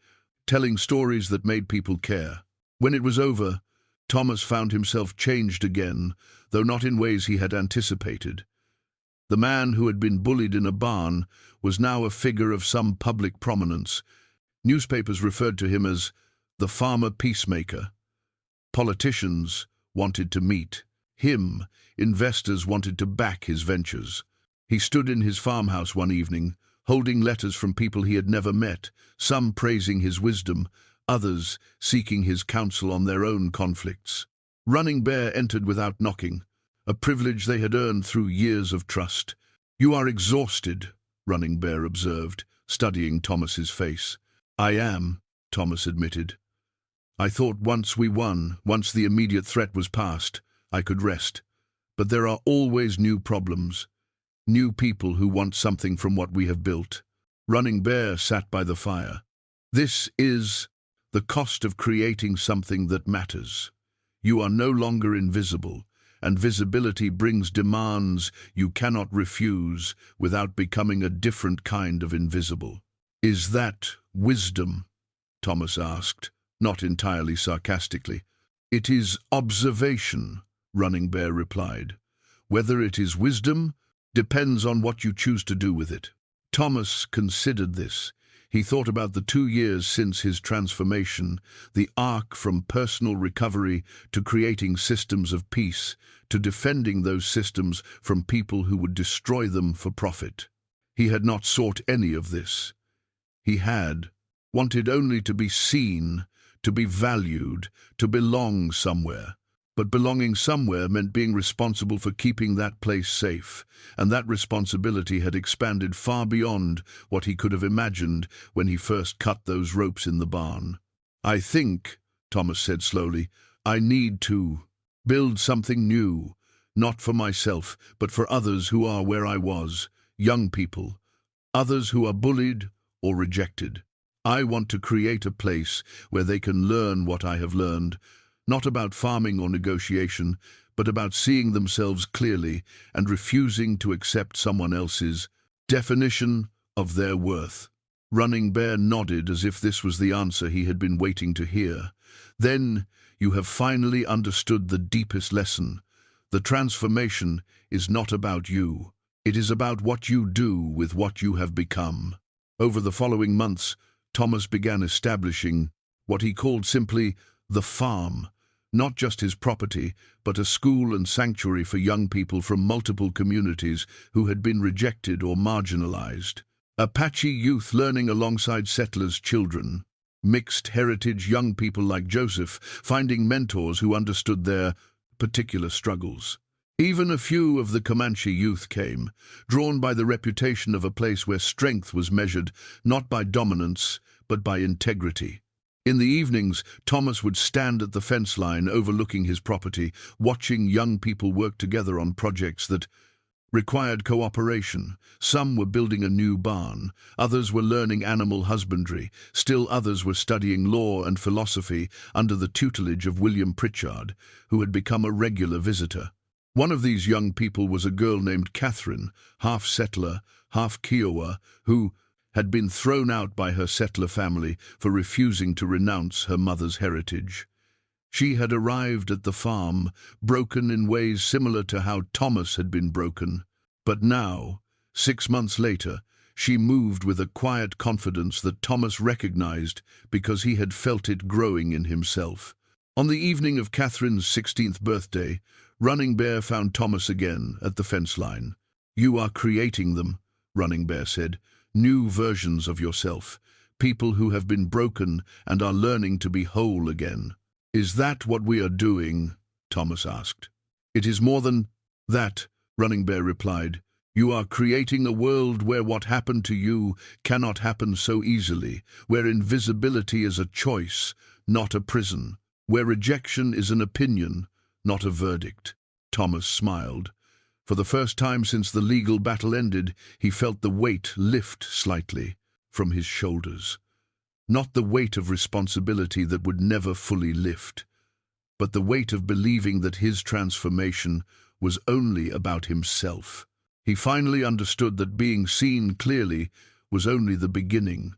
telling stories that made people care. When it was over, Thomas found himself changed again, though not in ways he had anticipated. The man who had been bullied in a barn was now a figure of some public prominence. Newspapers referred to him as the farmer peacemaker. Politicians wanted to meet him. Investors wanted to back his ventures. He stood in his farmhouse one evening, holding letters from people he had never met, some praising his wisdom, others seeking his counsel on their own conflicts. Running Bear entered without knocking, a privilege they had earned through years of trust. "You are exhausted," Running Bear observed, studying Thomas's face. "I am," Thomas admitted. "I thought once we won, once the immediate threat was past, I could rest. But there are always new problems, new people who want something from what we have built." Running Bear sat by the fire. "This is the cost of creating something that matters. You are no longer invisible, and visibility brings demands you cannot refuse without becoming a different kind of invisible." "Is that wisdom?" Thomas asked, not entirely sarcastically. "It is observation," Running Bear replied. "Whether it is wisdom depends on what you choose to do with it." Thomas considered this. He thought about the 2 years since his transformation, the arc from personal recovery to creating systems of peace, to defending those systems from people who would destroy them for profit. He had not sought any of this. He had wanted only to be seen, to be valued, to belong somewhere. But belonging somewhere meant being responsible for keeping that place safe, and that responsibility had expanded far beyond what he could have imagined when he first cut those ropes in the barn. "I think," Thomas said slowly, "I need to build something new, not for myself, but for others who are where I was, young people, others who are bullied or rejected. I want to create a place where they can learn what I have learned, not about farming or negotiation, but about seeing themselves clearly and refusing to accept someone else's definition of their worth." Running Bear nodded as if this was the answer he had been waiting to hear. "Then you have finally understood the deepest lesson. The transformation is not about you. It is about what you do with what you have become." Over the following months, Thomas began establishing what he called simply the farm. Not just his property, but a school and sanctuary for young people from multiple communities who had been rejected or marginalized. Apache youth learning alongside settlers' children. Mixed heritage young people like Joseph finding mentors who understood their particular struggles. Even a few of the Comanche youth came, drawn by the reputation of a place where strength was measured not by dominance, but by integrity. In the evenings, Thomas would stand at the fence line overlooking his property, watching young people work together on projects that required cooperation. Some were building a new barn, others were learning animal husbandry, still others were studying law and philosophy under the tutelage of William Pritchard, who had become a regular visitor. One of these young people was a girl named Catherine, half settler, half Kiowa, who had been thrown out by her settler family for refusing to renounce her mother's heritage. She had arrived at the farm, broken in ways similar to how Thomas had been broken. But now, 6 months later, she moved with a quiet confidence that Thomas recognized because he had felt it growing in himself. On the evening of Catherine's 16th birthday, Running Bear found Thomas again at the fence line. "You are creating them," Running Bear said. "New versions of yourself, people who have been broken and are learning to be whole again." "Is that what we are doing?" Thomas asked. "It is more than that," Running Bear replied. You are creating a world where what happened to you cannot happen so easily, where invisibility is a choice, not a prison, where rejection is an opinion, not a verdict. Thomas smiled. For the first time since the legal battle ended, he felt the weight lift slightly from his shoulders. Not the weight of responsibility that would never fully lift, but the weight of believing that his transformation was only about himself. He finally understood that being seen clearly was only the beginning.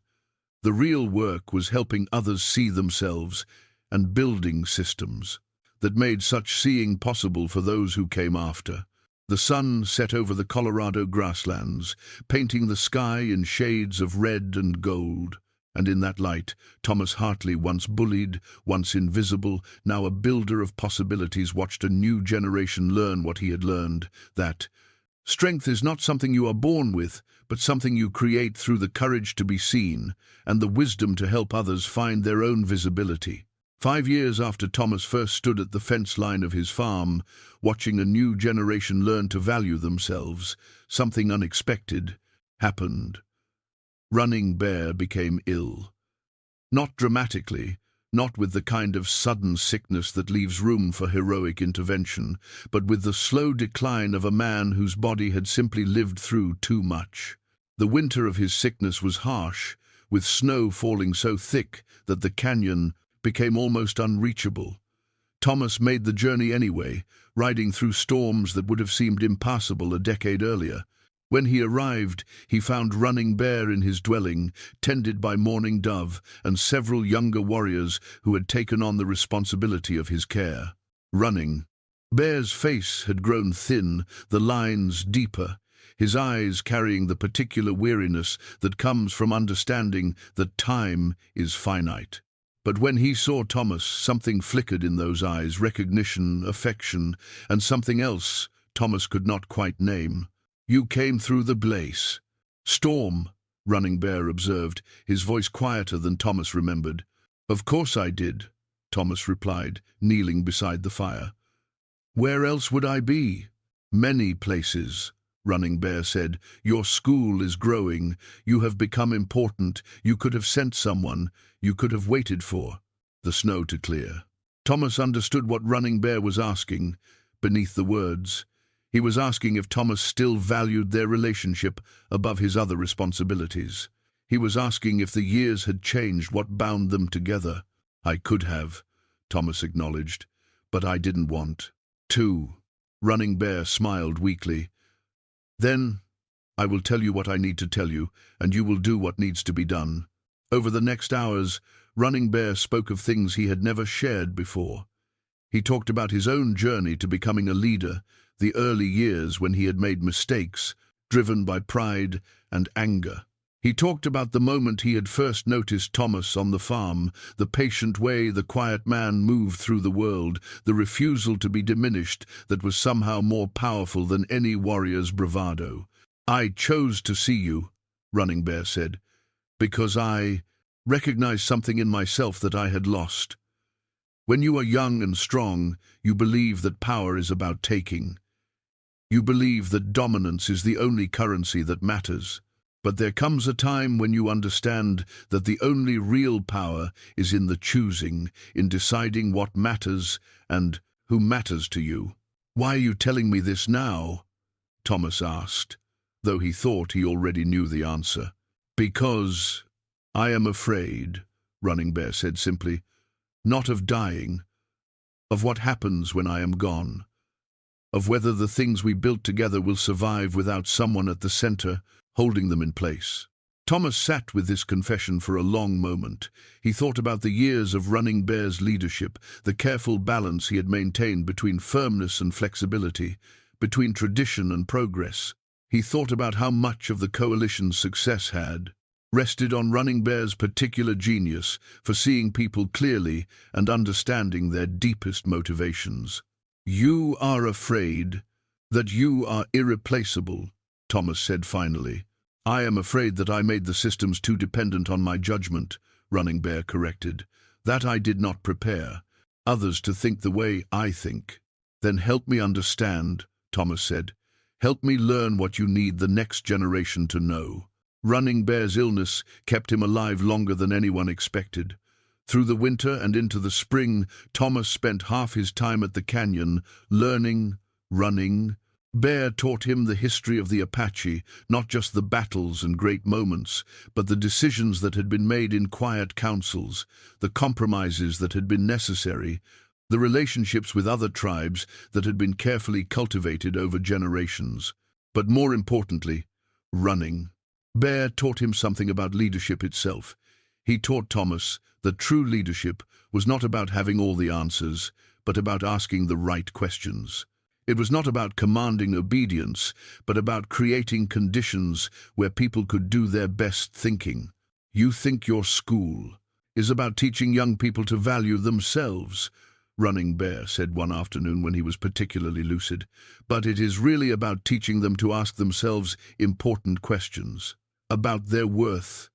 The real work was helping others see themselves and building systems that made such seeing possible for those who came after. The sun set over the Colorado grasslands, painting the sky in shades of red and gold. And in that light, Thomas Hartley, once bullied, once invisible, now a builder of possibilities, watched a new generation learn what he had learned, that strength is not something you are born with, but something you create through the courage to be seen and the wisdom to help others find their own visibility. 5 years after Thomas first stood at the fence line of his farm, watching a new generation learn to value themselves, something unexpected happened. Running Bear became ill. Not dramatically, not with the kind of sudden sickness that leaves room for heroic intervention, but with the slow decline of a man whose body had simply lived through too much. The winter of his sickness was harsh, with snow falling so thick that the canyon became almost unreachable. Thomas made the journey anyway, riding through storms that would have seemed impassable a decade earlier. When he arrived, he found Running Bear in his dwelling, tended by Mourning Dove and several younger warriors who had taken on the responsibility of his care. Running Bear's face had grown thin, the lines deeper, his eyes carrying the particular weariness that comes from understanding that time is finite. But when he saw Thomas, something flickered in those eyes, recognition, affection, and something else Thomas could not quite name. "You came through the blaze." "Storm," Running Bear observed, his voice quieter than Thomas remembered. "Of course I did," Thomas replied, kneeling beside the fire. "Where else would I be?" "Many places," Running Bear said. "Your school is growing. You have become important. You could have sent someone. You could have waited for the snow to clear." Thomas understood what Running Bear was asking beneath the words. He was asking if Thomas still valued their relationship above his other responsibilities. He was asking if the years had changed what bound them together. "I could have," Thomas acknowledged, "but I didn't want to." Running Bear smiled weakly. "Then I will tell you what I need to tell you, and you will do what needs to be done." Over the next hours, Running Bear spoke of things he had never shared before. He talked about his own journey to becoming a leader, the early years when he had made mistakes, driven by pride and anger. He talked about the moment he had first noticed Thomas on the farm, the patient way the quiet man moved through the world, the refusal to be diminished that was somehow more powerful than any warrior's bravado. "I chose to see you," Running Bear said, "because I recognized something in myself that I had lost. When you are young and strong, you believe that power is about taking. You believe that dominance is the only currency that matters. But there comes a time when you understand that the only real power is in the choosing, in deciding what matters and who matters to you." "Why are you telling me this now?" Thomas asked, though he thought he already knew the answer. "Because I am afraid," Running Bear said simply, "not of dying, of what happens when I am gone. Of whether the things we built together will survive without someone at the center, holding them in place." Thomas sat with this confession for a long moment. He thought about the years of Running Bear's leadership, the careful balance he had maintained between firmness and flexibility, between tradition and progress. He thought about how much of the coalition's success had rested on Running Bear's particular genius for seeing people clearly and understanding their deepest motivations. "You are afraid that you are irreplaceable," Thomas said finally. "I am afraid that I made the systems too dependent on my judgment," Running Bear corrected. "That I did not prepare others to think the way I think." "Then help me understand," Thomas said. Help me learn what you need the next generation to know. Running Bear's illness kept him alive longer than anyone expected. Through the winter and into the spring, Thomas spent half his time at the canyon, learning, running. Bear taught him the history of the Apache, not just the battles and great moments, but the decisions that had been made in quiet councils, the compromises that had been necessary, the relationships with other tribes that had been carefully cultivated over generations. But more importantly, running. Bear taught him something about leadership itself. He taught Thomas that true leadership was not about having all the answers, but about asking the right questions. It was not about commanding obedience, but about creating conditions where people could do their best thinking. You think your school is about teaching young people to value themselves, Running Bear said one afternoon when he was particularly lucid, but it is really about teaching them to ask themselves important questions about their worth,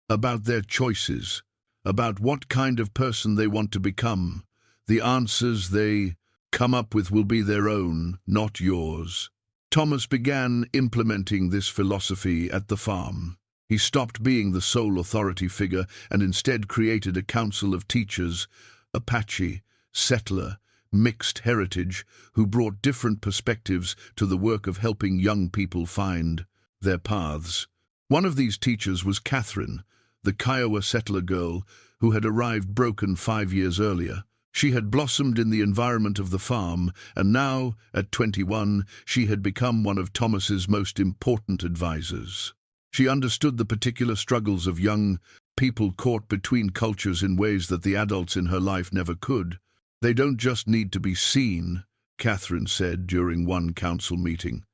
about their choices, about what kind of person they want to become. The answers they come up with will be their own, not yours. Thomas began implementing this philosophy at the farm. He stopped being the sole authority figure and instead created a council of teachers, Apache, settler, mixed heritage, who brought different perspectives to the work of helping young people find their paths. One of these teachers was Catherine, the Kiowa settler girl who had arrived broken 5 years earlier. She had blossomed in the environment of the farm, and now, at 21, she had become one of Thomas's most important advisors. She understood the particular struggles of young people caught between cultures in ways that the adults in her life never could. They don't just need to be seen, Catherine said during one council meeting.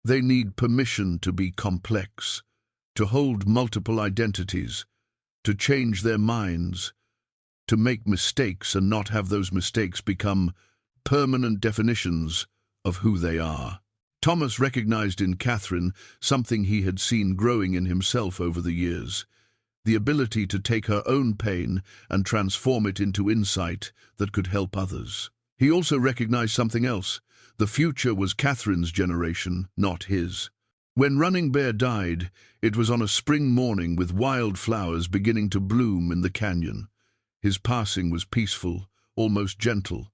They need permission to be complex, to hold multiple identities, to change their minds, to make mistakes and not have those mistakes become permanent definitions of who they are. Thomas recognized in Catherine something he had seen growing in himself over the years, the ability to take her own pain and transform it into insight that could help others. He also recognized something else. The future was Catherine's generation, not his. When Running Bear died, it was on a spring morning with wildflowers beginning to bloom in the canyon. His passing was peaceful, almost gentle,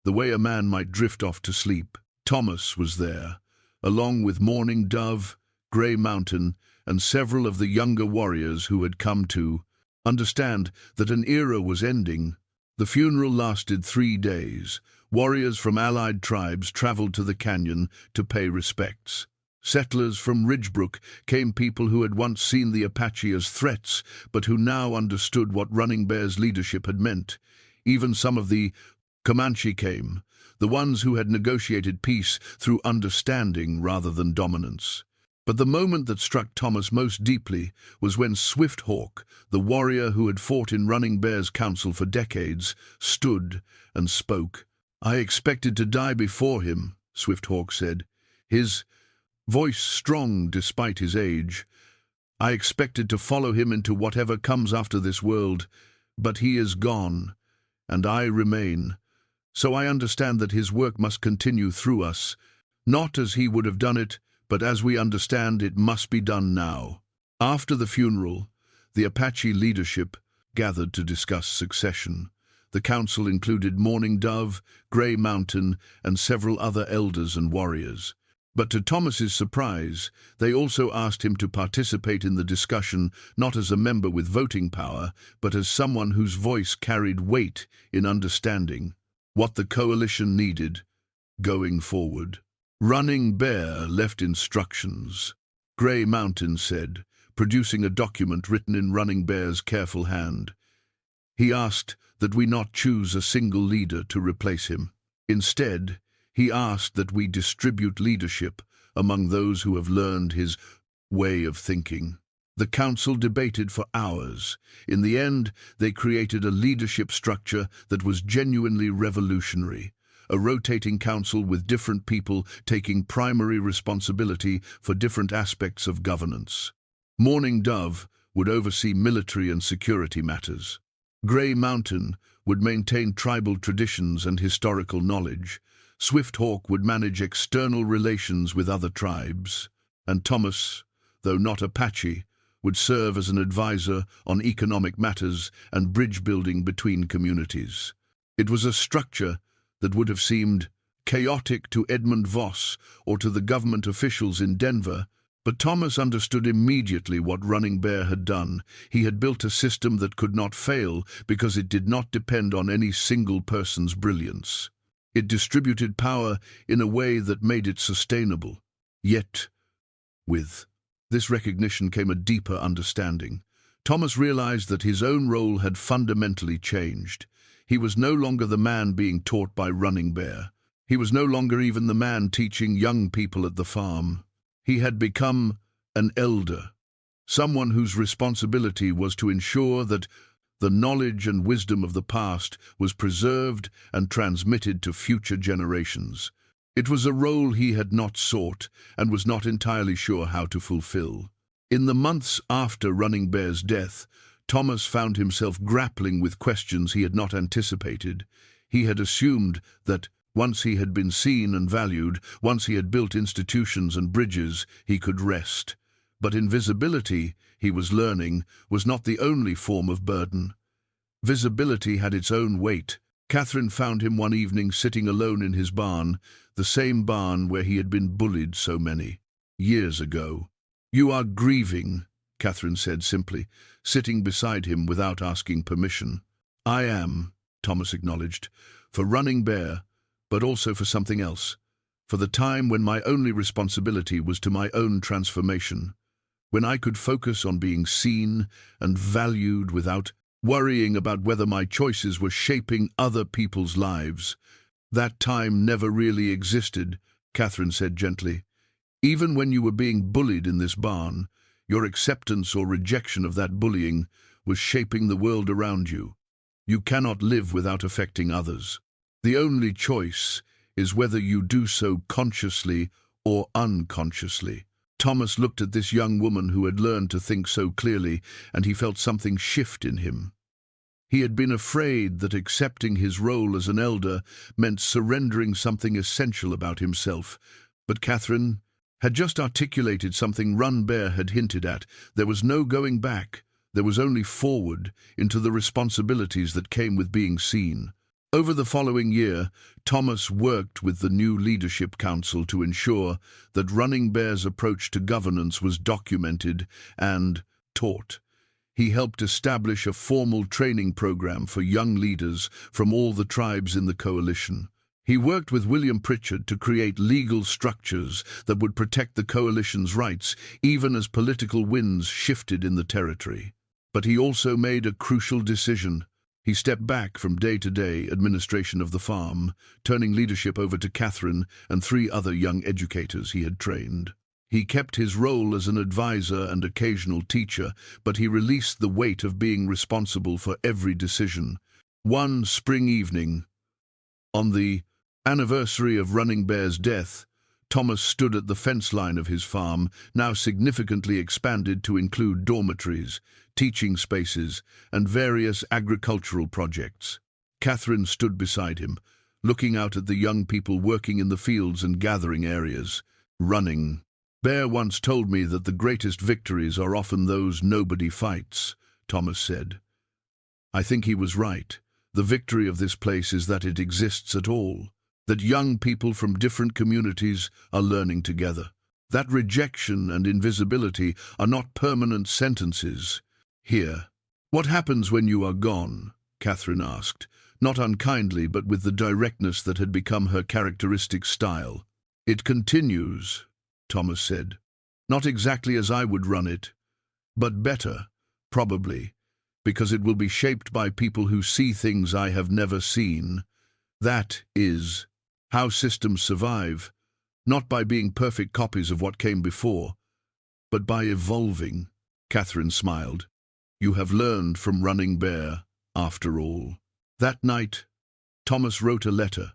the way a man might drift off to sleep. Thomas was there, along with Mourning Dove, Grey Mountain, and several of the younger warriors who had come to understand that an era was ending. The funeral lasted 3 days. Warriors from allied tribes traveled to the canyon to pay respects. Settlers from Ridgebrook came, people who had once seen the Apache as threats, but who now understood what Running Bear's leadership had meant. Even some of the Comanche came, the ones who had negotiated peace through understanding rather than dominance. But the moment that struck Thomas most deeply was when Swift Hawk, the warrior who had fought in Running Bear's council for decades, stood and spoke. "I expected to die before him," Swift Hawk said, his voice strong despite his age. "I expected to follow him into whatever comes after this world, but he is gone, and I remain. So I understand that his work must continue through us, not as he would have done it, but as we understand it must be done now." After the funeral, the Apache leadership gathered to discuss succession. The council included Mourning Dove, Grey Mountain, and several other elders and warriors. But to Thomas's surprise, they also asked him to participate in the discussion not as a member with voting power, but as someone whose voice carried weight in understanding what the coalition needed going forward. Running Bear left instructions, Grey Mountain said, producing a document written in Running Bear's careful hand. He asked that we not choose a single leader to replace him. Instead, he asked that we distribute leadership among those who have learned his way of thinking. The council debated for hours. In the end, they created a leadership structure that was genuinely revolutionary, a rotating council with different people taking primary responsibility for different aspects of governance. Mourning Dove would oversee military and security matters. Grey Mountain would maintain tribal traditions and historical knowledge. Swifthawk would manage external relations with other tribes, and Thomas, though not Apache, would serve as an advisor on economic matters and bridge building between communities. It was a structure that would have seemed chaotic to Edmund Voss or to the government officials in Denver, but Thomas understood immediately what Running Bear had done. He had built a system that could not fail because it did not depend on any single person's brilliance. It distributed power in a way that made it sustainable. Yet, with this recognition came a deeper understanding. Thomas realized that his own role had fundamentally changed. He was no longer the man being taught by Running Bear. He was no longer even the man teaching young people at the farm. He had become an elder, someone whose responsibility was to ensure that the knowledge and wisdom of the past was preserved and transmitted to future generations. It was a role he had not sought and was not entirely sure how to fulfill. In the months after Running Bear's death, Thomas found himself grappling with questions he had not anticipated. He had assumed that once he had been seen and valued, once he had built institutions and bridges, he could rest. But invisibility, he was learning, was not the only form of burden. Visibility had its own weight. Catherine found him one evening sitting alone in his barn, the same barn where he had been bullied so many years ago. "You are grieving," Catherine said simply, sitting beside him without asking permission. "I am," Thomas acknowledged, "for Running Bear, but also for something else, for the time when my only responsibility was to my own transformation, when I could focus on being seen and valued without worrying about whether my choices were shaping other people's lives. That time never really existed," Catherine said gently. "Even when you were being bullied in this barn, your acceptance or rejection of that bullying was shaping the world around you. You cannot live without affecting others. The only choice is whether you do so consciously or unconsciously." Thomas looked at this young woman who had learned to think so clearly, and he felt something shift in him. He had been afraid that accepting his role as an elder meant surrendering something essential about himself, but Catherine had just articulated something Run Bear had hinted at. There was no going back. There was only forward into the responsibilities that came with being seen. Over the following year, Thomas worked with the new Leadership Council to ensure that Running Bear's approach to governance was documented and taught. He helped establish a formal training program for young leaders from all the tribes in the coalition. He worked with William Pritchard to create legal structures that would protect the coalition's rights, even as political winds shifted in the territory. But he also made a crucial decision. He stepped back from day-to-day administration of the farm, turning leadership over to Catherine and 3 other young educators he had trained. He kept his role as an advisor and occasional teacher, but he released the weight of being responsible for every decision. One spring evening, on the anniversary of Running Bear's death, Thomas stood at the fence line of his farm, now significantly expanded to include dormitories, teaching spaces, and various agricultural projects. Catherine stood beside him, looking out at the young people working in the fields and gathering areas. "Running Bear once told me that the greatest victories are often those nobody fights," Thomas said. "I think he was right. The victory of this place is that it exists at all, that young people from different communities are learning together, that rejection and invisibility are not permanent sentences here." "What happens when you are gone?" Catherine asked, not unkindly but with the directness that had become her characteristic style. "It continues," Thomas said. "Not exactly as I would run it, but better, probably, because it will be shaped by people who see things I have never seen. That is how systems survive, not by being perfect copies of what came before, but by evolving." Catherine smiled. "You have learned from Running Bear, after all." That night, Thomas wrote a letter,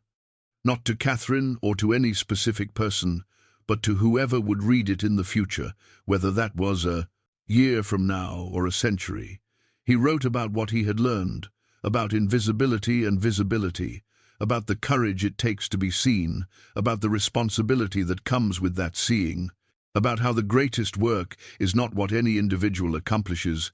not to Catherine or to any specific person, but to whoever would read it in the future, whether that was a year from now or a century. He wrote about what he had learned, about invisibility and visibility, about the courage it takes to be seen, about the responsibility that comes with that seeing, about how the greatest work is not what any individual accomplishes,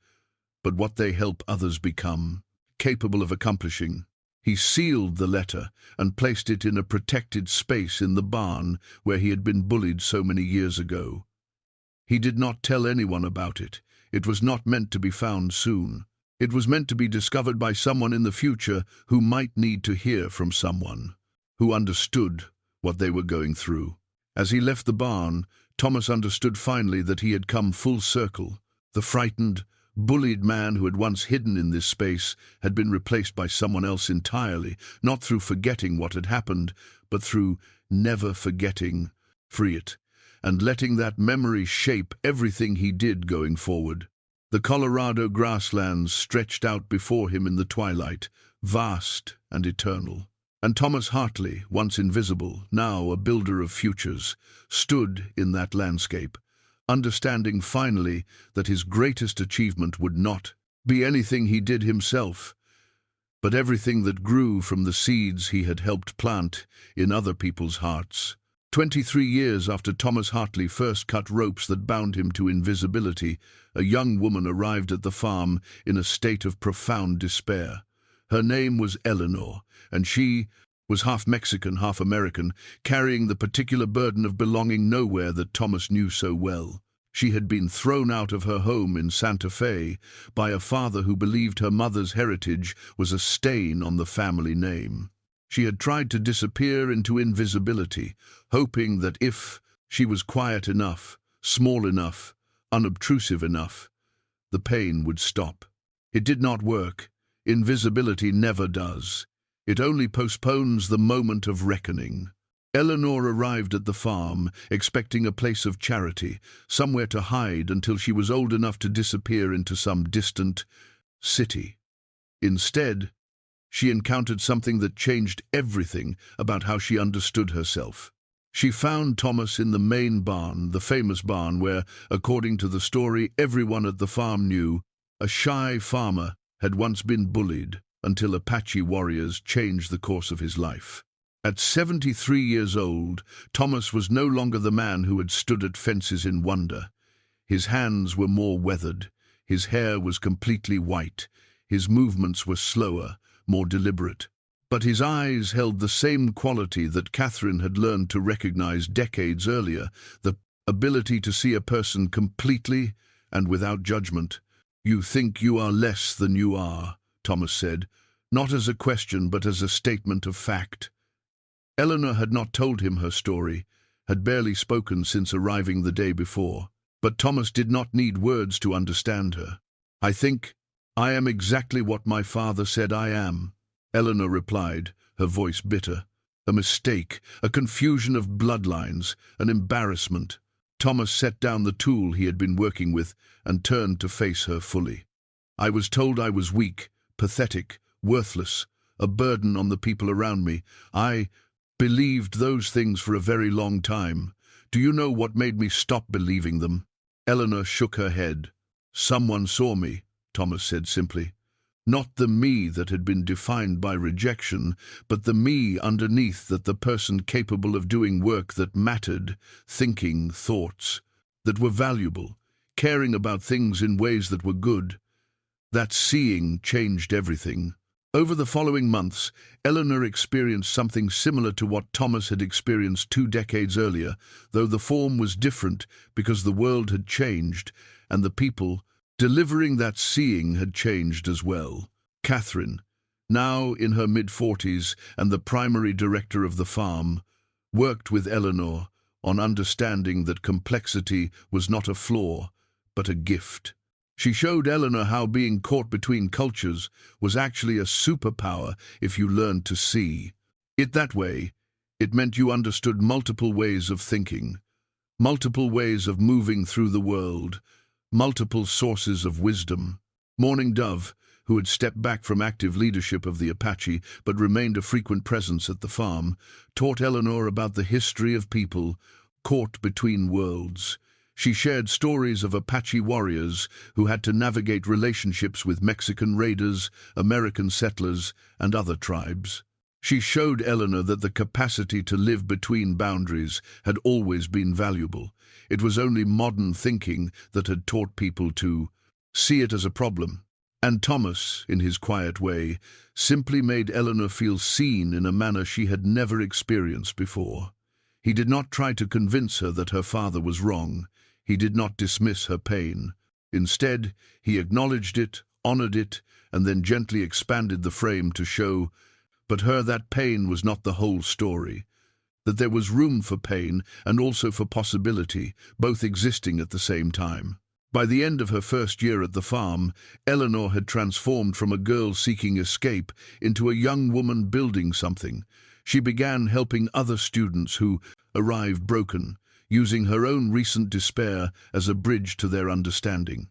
but what they help others become capable of accomplishing. He sealed the letter and placed it in a protected space in the barn where he had been bullied so many years ago. He did not tell anyone about it. It was not meant to be found soon. It was meant to be discovered by someone in the future who might need to hear from someone who understood what they were going through. As he left the barn, Thomas understood finally that he had come full circle. The frightened, bullied man who had once hidden in this space had been replaced by someone else entirely, not through forgetting what had happened, but through never forgetting, free it, and letting that memory shape everything he did going forward. The Colorado grasslands stretched out before him in the twilight, vast and eternal. And Thomas Hartley, once invisible, now a builder of futures, stood in that landscape, understanding finally that his greatest achievement would not be anything he did himself, but everything that grew from the seeds he had helped plant in other people's hearts. 23 years after Thomas Hartley first cut ropes that bound him to invisibility, a young woman arrived at the farm in a state of profound despair. Her name was Eleanor, and she was half Mexican, half American, carrying the particular burden of belonging nowhere that Thomas knew so well. She had been thrown out of her home in Santa Fe by a father who believed her mother's heritage was a stain on the family name. She had tried to disappear into invisibility, hoping that if she was quiet enough, small enough, unobtrusive enough, the pain would stop. It did not work. Invisibility never does. It only postpones the moment of reckoning. Eleanor arrived at the farm, expecting a place of charity, somewhere to hide until she was old enough to disappear into some distant city. Instead, she encountered something that changed everything about how she understood herself. She found Thomas in the main barn, the famous barn where, according to the story everyone at the farm knew, a shy farmer had once been bullied until Apache warriors changed the course of his life. At 73 years old, Thomas was no longer the man who had stood at fences in wonder. His hands were more weathered, his hair was completely white, his movements were slower, more deliberate. But his eyes held the same quality that Catherine had learned to recognize decades earlier, the ability to see a person completely and without judgment. "You think you are less than you are," Thomas said, not as a question but as a statement of fact. Eleanor had not told him her story, had barely spoken since arriving the day before. But Thomas did not need words to understand her. "I think I am exactly what my father said I am," Eleanor replied, her voice bitter. "A mistake, a confusion of bloodlines, an embarrassment." Thomas set down the tool he had been working with and turned to face her fully. "I was told I was weak, pathetic, worthless, a burden on the people around me. I believed those things for a very long time. Do you know what made me stop believing them?" Eleanor shook her head. "Someone saw me," Thomas said simply. "Not the me that had been defined by rejection, but the me underneath, that the person capable of doing work that mattered, thinking thoughts that were valuable, caring about things in ways that were good. That seeing changed everything." Over the following months, Eleanor experienced something similar to what Thomas had experienced 2 decades earlier, though the form was different because the world had changed and the people delivering that seeing had changed as well. Catherine, now in her mid-40s and the primary director of the farm, worked with Eleanor on understanding that complexity was not a flaw, but a gift. She showed Eleanor how being caught between cultures was actually a superpower if you learned to see it that way. It meant you understood multiple ways of thinking, multiple ways of moving through the world, multiple sources of wisdom. Morning Dove, who had stepped back from active leadership of the Apache but remained a frequent presence at the farm, taught Eleanor about the history of people caught between worlds. She shared stories of Apache warriors who had to navigate relationships with Mexican raiders, American settlers, and other tribes. She showed Eleanor that the capacity to live between boundaries had always been valuable. It was only modern thinking that had taught people to see it as a problem. And Thomas, in his quiet way, simply made Eleanor feel seen in a manner she had never experienced before. He did not try to convince her that her father was wrong. He did not dismiss her pain. Instead, he acknowledged it, honored it, and then gently expanded the frame to show but her that pain was not the whole story, that there was room for pain and also for possibility, both existing at the same time. By the end of her first year at the farm, Eleanor had transformed from a girl seeking escape into a young woman building something. She began helping other students who arrived broken, using her own recent despair as a bridge to their understanding.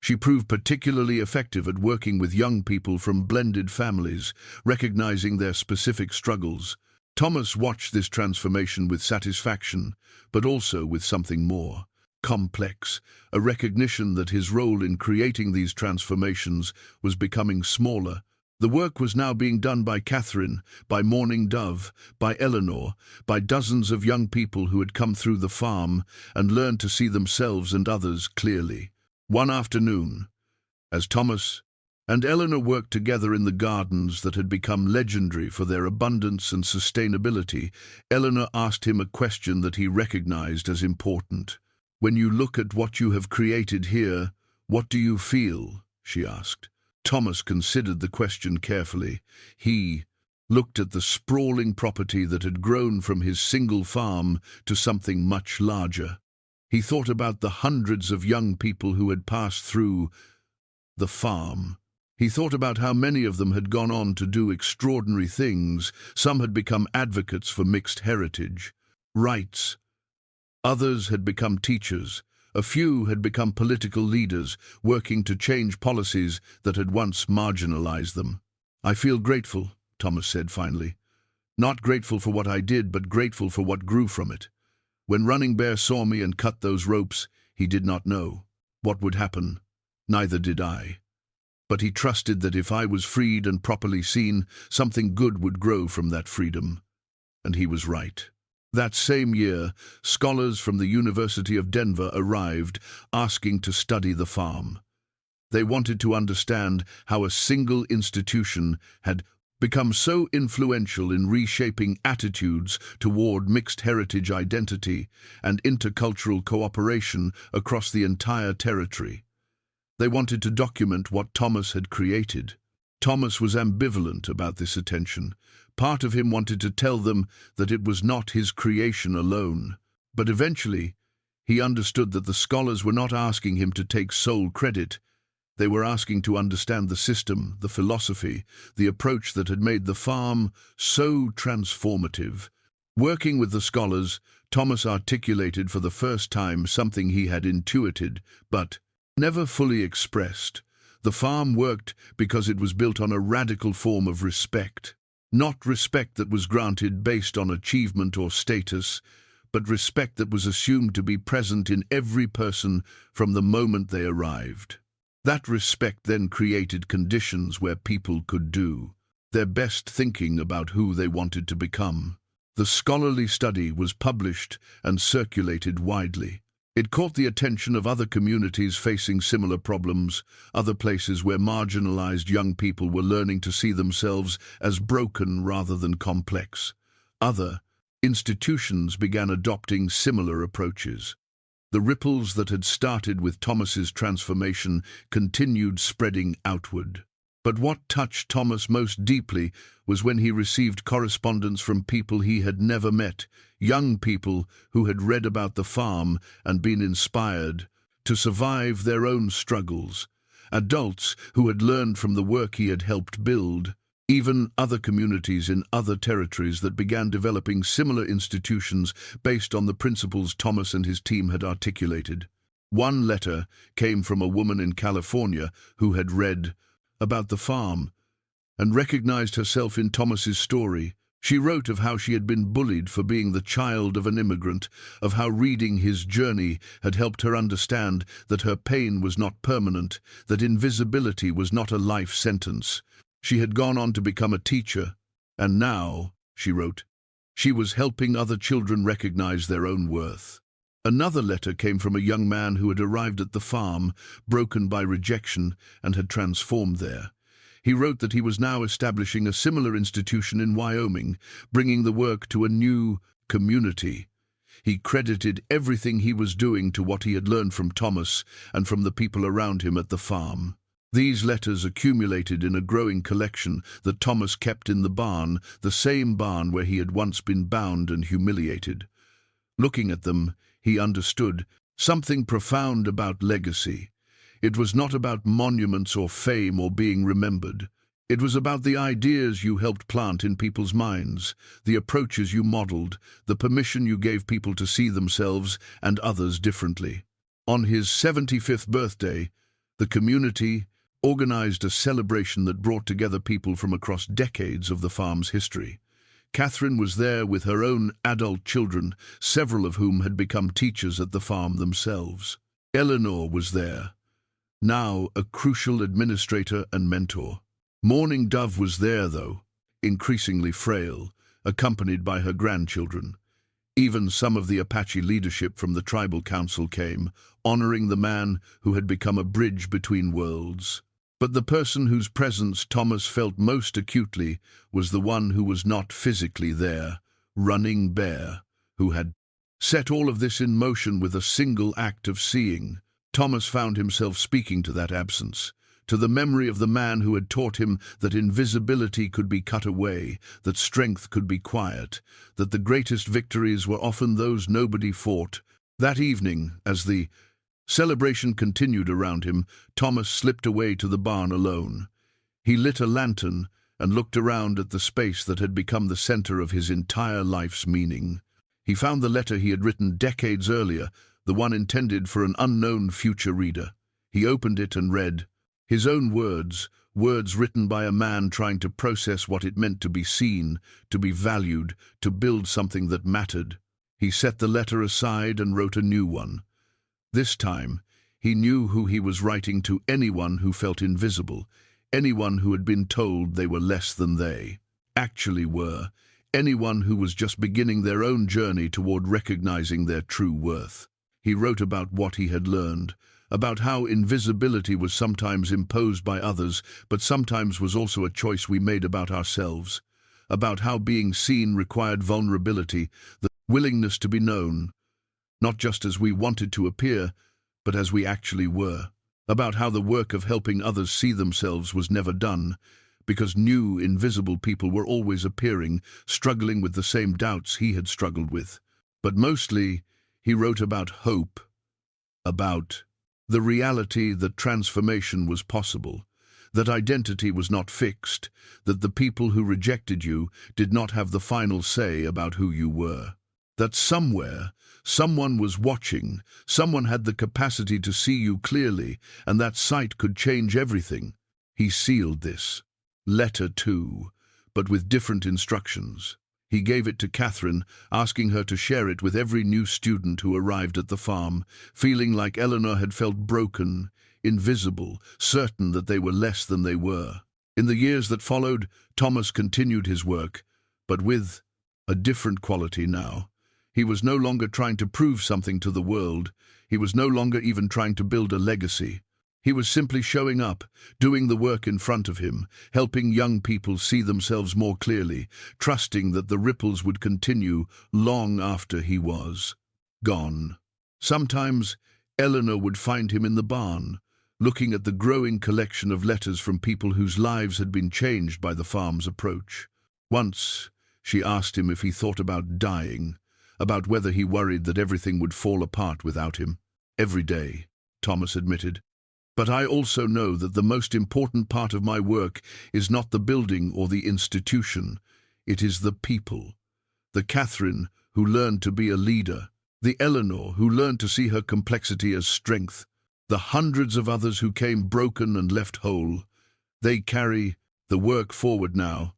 She proved particularly effective at working with young people from blended families, recognizing their specific struggles. Thomas watched this transformation with satisfaction, but also with something more complex, a recognition that his role in creating these transformations was becoming smaller. The work was now being done by Catherine, by Morning Dove, by Eleanor, by dozens of young people who had come through the farm and learned to see themselves and others clearly. One afternoon, as Thomas and Eleanor worked together in the gardens that had become legendary for their abundance and sustainability, Eleanor asked him a question that he recognized as important. "When you look at what you have created here, what do you feel?" she asked. Thomas considered the question carefully. He looked at the sprawling property that had grown from his single farm to something much larger. He thought about the hundreds of young people who had passed through the farm. He thought about how many of them had gone on to do extraordinary things. Some had become advocates for mixed heritage rights. Others had become teachers. A few had become political leaders, working to change policies that had once marginalized them. "I feel grateful," Thomas said finally. "Not grateful for what I did, but grateful for what grew from it. When Running Bear saw me and cut those ropes, he did not know what would happen. Neither did I. But he trusted that if I was freed and properly seen, something good would grow from that freedom." And he was right. That same year, scholars from the University of Denver arrived, asking to study the farm. They wanted to understand how a single institution had become so influential in reshaping attitudes toward mixed heritage identity and intercultural cooperation across the entire territory. They wanted to document what Thomas had created. Thomas was ambivalent about this attention. Part of him wanted to tell them that it was not his creation alone. But eventually, he understood that the scholars were not asking him to take sole credit. They were asking to understand the system, the philosophy, the approach that had made the farm so transformative. Working with the scholars, Thomas articulated for the first time something he had intuited, but never fully expressed. The farm worked because it was built on a radical form of respect. Not respect that was granted based on achievement or status, but respect that was assumed to be present in every person from the moment they arrived. That respect then created conditions where people could do their best thinking about who they wanted to become. The scholarly study was published and circulated widely. It caught the attention of other communities facing similar problems, other places where marginalized young people were learning to see themselves as broken rather than complex. Other institutions began adopting similar approaches. The ripples that had started with Thomas's transformation continued spreading outward. But what touched Thomas most deeply was when he received correspondence from people he had never met, young people who had read about the farm and been inspired to survive their own struggles, adults who had learned from the work he had helped build, even other communities in other territories that began developing similar institutions based on the principles Thomas and his team had articulated. One letter came from a woman in California who had read about the farm and recognized herself in Thomas's story. She wrote of how she had been bullied for being the child of an immigrant, of how reading his journey had helped her understand that her pain was not permanent, that invisibility was not a life sentence. She had gone on to become a teacher, And now, she wrote, she was helping other children recognize their own worth. Another letter came from a young man who had arrived at the farm, broken by rejection, and had transformed there. He wrote that he was now establishing a similar institution in Wyoming, bringing the work to a new community. He credited everything he was doing to what he had learned from Thomas and from the people around him at the farm. These letters accumulated in a growing collection that Thomas kept in the barn, the same barn where he had once been bound and humiliated. Looking at them, he understood something profound about legacy. It was not about monuments or fame or being remembered. It was about the ideas you helped plant in people's minds, the approaches you modeled, the permission you gave people to see themselves and others differently. On his 75th birthday, the community organized a celebration that brought together people from across decades of the farm's history. Catherine was there with her own adult children, several of whom had become teachers at the farm themselves. Eleanor was there, now a crucial administrator and mentor. Mourning Dove was there, though, increasingly frail, accompanied by her grandchildren. Even some of the Apache leadership from the tribal council came, honoring the man who had become a bridge between worlds. But the person whose presence Thomas felt most acutely was the one who was not physically there, Running Bear, who had set all of this in motion with a single act of seeing. Thomas found himself speaking to that absence, to the memory of the man who had taught him that invisibility could be cut away, that strength could be quiet, that the greatest victories were often those nobody fought. That evening, as the celebration continued around him, Thomas slipped away to the barn alone. He lit a lantern and looked around at the space that had become the center of his entire life's meaning. He found the letter he had written decades earlier, the one intended for an unknown future reader. He opened it and read his own words, words written by a man trying to process what it meant to be seen, to be valued, to build something that mattered. He set the letter aside and wrote a new one. This time, he knew who he was writing to: anyone who felt invisible, anyone who had been told they were less than they actually were, anyone who was just beginning their own journey toward recognizing their true worth. He wrote about what he had learned, about how invisibility was sometimes imposed by others, but sometimes was also a choice we made about ourselves, about how being seen required vulnerability, the willingness to be known, not just as we wanted to appear, but as we actually were, about how the work of helping others see themselves was never done, because new, invisible people were always appearing, struggling with the same doubts he had struggled with. But mostly, he wrote about hope, about the reality that transformation was possible, that identity was not fixed, that the people who rejected you did not have the final say about who you were, that somewhere, someone was watching, someone had the capacity to see you clearly, and that sight could change everything. He sealed this letter too, but with different instructions. He gave it to Catherine, asking her to share it with every new student who arrived at the farm, feeling like Eleanor had felt broken, invisible, certain that they were less than they were. In the years that followed, Thomas continued his work, but with a different quality now. He was no longer trying to prove something to the world. He was no longer even trying to build a legacy. He was simply showing up, doing the work in front of him, helping young people see themselves more clearly, trusting that the ripples would continue long after he was gone. Sometimes Eleanor would find him in the barn, looking at the growing collection of letters from people whose lives had been changed by the farm's approach. Once, she asked him if he thought about dying, about whether he worried that everything would fall apart without him. Every day, Thomas admitted. But I also know that the most important part of my work is not the building or the institution. It is the people. The Catherine who learned to be a leader. The Eleanor who learned to see her complexity as strength. The hundreds of others who came broken and left whole. They carry the work forward now.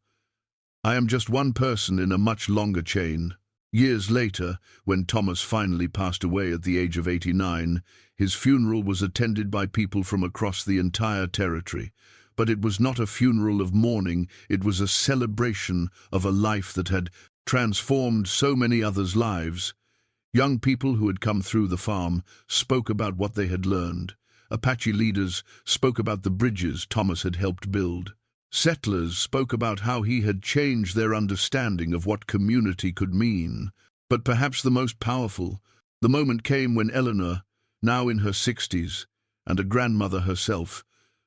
I am just one person in a much longer chain. Years later, when Thomas finally passed away at the age of 89, his funeral was attended by people from across the entire territory. But it was not a funeral of mourning, it was a celebration of a life that had transformed so many others' lives. Young people who had come through the farm spoke about what they had learned. Apache leaders spoke about the bridges Thomas had helped build. Settlers spoke about how he had changed their understanding of what community could mean. But perhaps the most powerful, the moment came when Eleanor, now in her 60s, and a grandmother herself,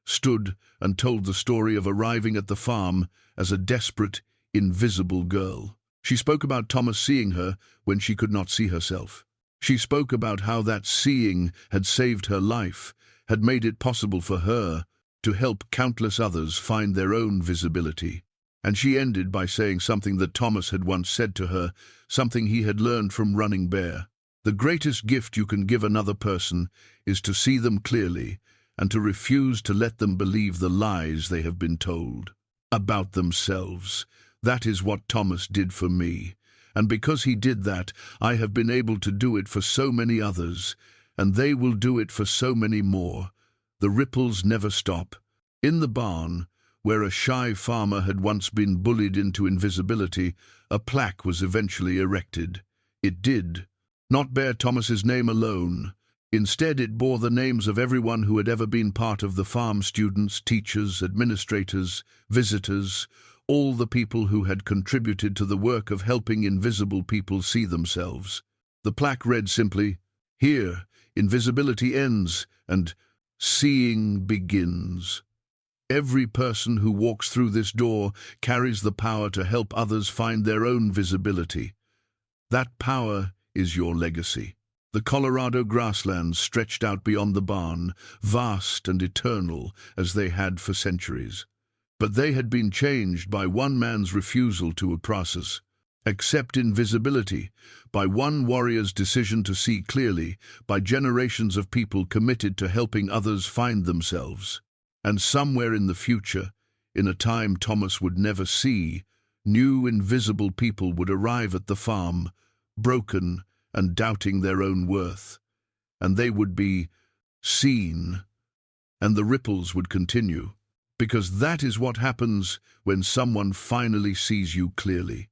stood and told the story of arriving at the farm as a desperate, invisible girl. She spoke about Thomas seeing her when she could not see herself. She spoke about how that seeing had saved her life, had made it possible for her to help countless others find their own visibility. And she ended by saying something that Thomas had once said to her, something he had learned from Running Bear. The greatest gift you can give another person is to see them clearly and to refuse to let them believe the lies they have been told about themselves. That is what Thomas did for me. And because he did that, I have been able to do it for so many others, and they will do it for so many more. The ripples never stop. In the barn, where a shy farmer had once been bullied into invisibility, a plaque was eventually erected. It did not bear Thomas's name alone. Instead, it bore the names of everyone who had ever been part of the farm: students, teachers, administrators, visitors, all the people who had contributed to the work of helping invisible people see themselves. The plaque read simply, "Here, invisibility ends and seeing begins." Every person who walks through this door carries the power to help others find their own visibility. That power is your legacy. The Colorado grasslands stretched out beyond the barn, vast and eternal as they had for centuries. But they had been changed by one man's refusal to accept invisibility, by one warrior's decision to see clearly, by generations of people committed to helping others find themselves. And somewhere in the future, in a time Thomas would never see, new invisible people would arrive at the farm, broken and doubting their own worth. And they would be seen, and the ripples would continue. Because that is what happens when someone finally sees you clearly.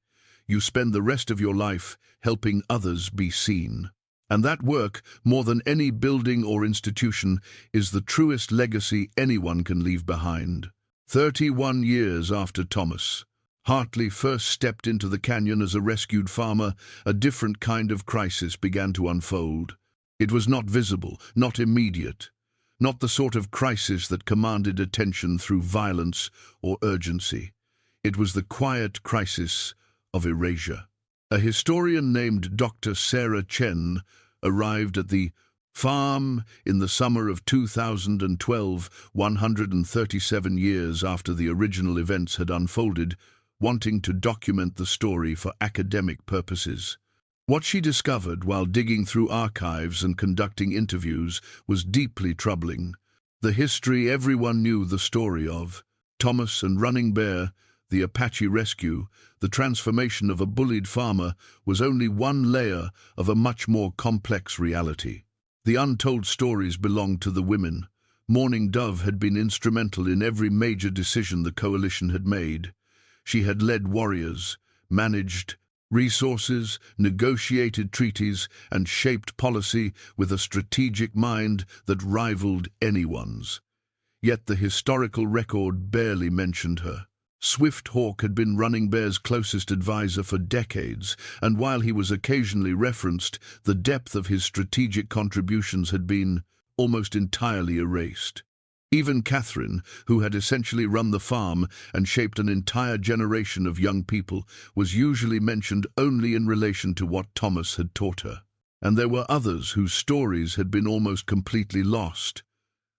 You spend the rest of your life helping others be seen. And that work, more than any building or institution, is the truest legacy anyone can leave behind. 31 years after Thomas Hartley first stepped into the canyon as a rescued farmer, a different kind of crisis began to unfold. It was not visible, not immediate, not the sort of crisis that commanded attention through violence or urgency. It was the quiet crisis of erasure. A historian named Dr. Sarah Chen arrived at the farm in the summer of 2012, 137 years after the original events had unfolded, wanting to document the story for academic purposes. What she discovered while digging through archives and conducting interviews was deeply troubling. The history everyone knew the story of: Thomas and Running Bear, the Apache rescue, the transformation of a bullied farmer, was only one layer of a much more complex reality. The untold stories belonged to the women. Mourning Dove had been instrumental in every major decision the coalition had made. She had led warriors, managed resources, negotiated treaties, and shaped policy with a strategic mind that rivaled anyone's. Yet the historical record barely mentioned her. Swift Hawk had been Running Bear's closest advisor for decades, and while he was occasionally referenced, the depth of his strategic contributions had been almost entirely erased. Even Catherine, who had essentially run the farm and shaped an entire generation of young people, was usually mentioned only in relation to what Thomas had taught her. And there were others whose stories had been almost completely lost.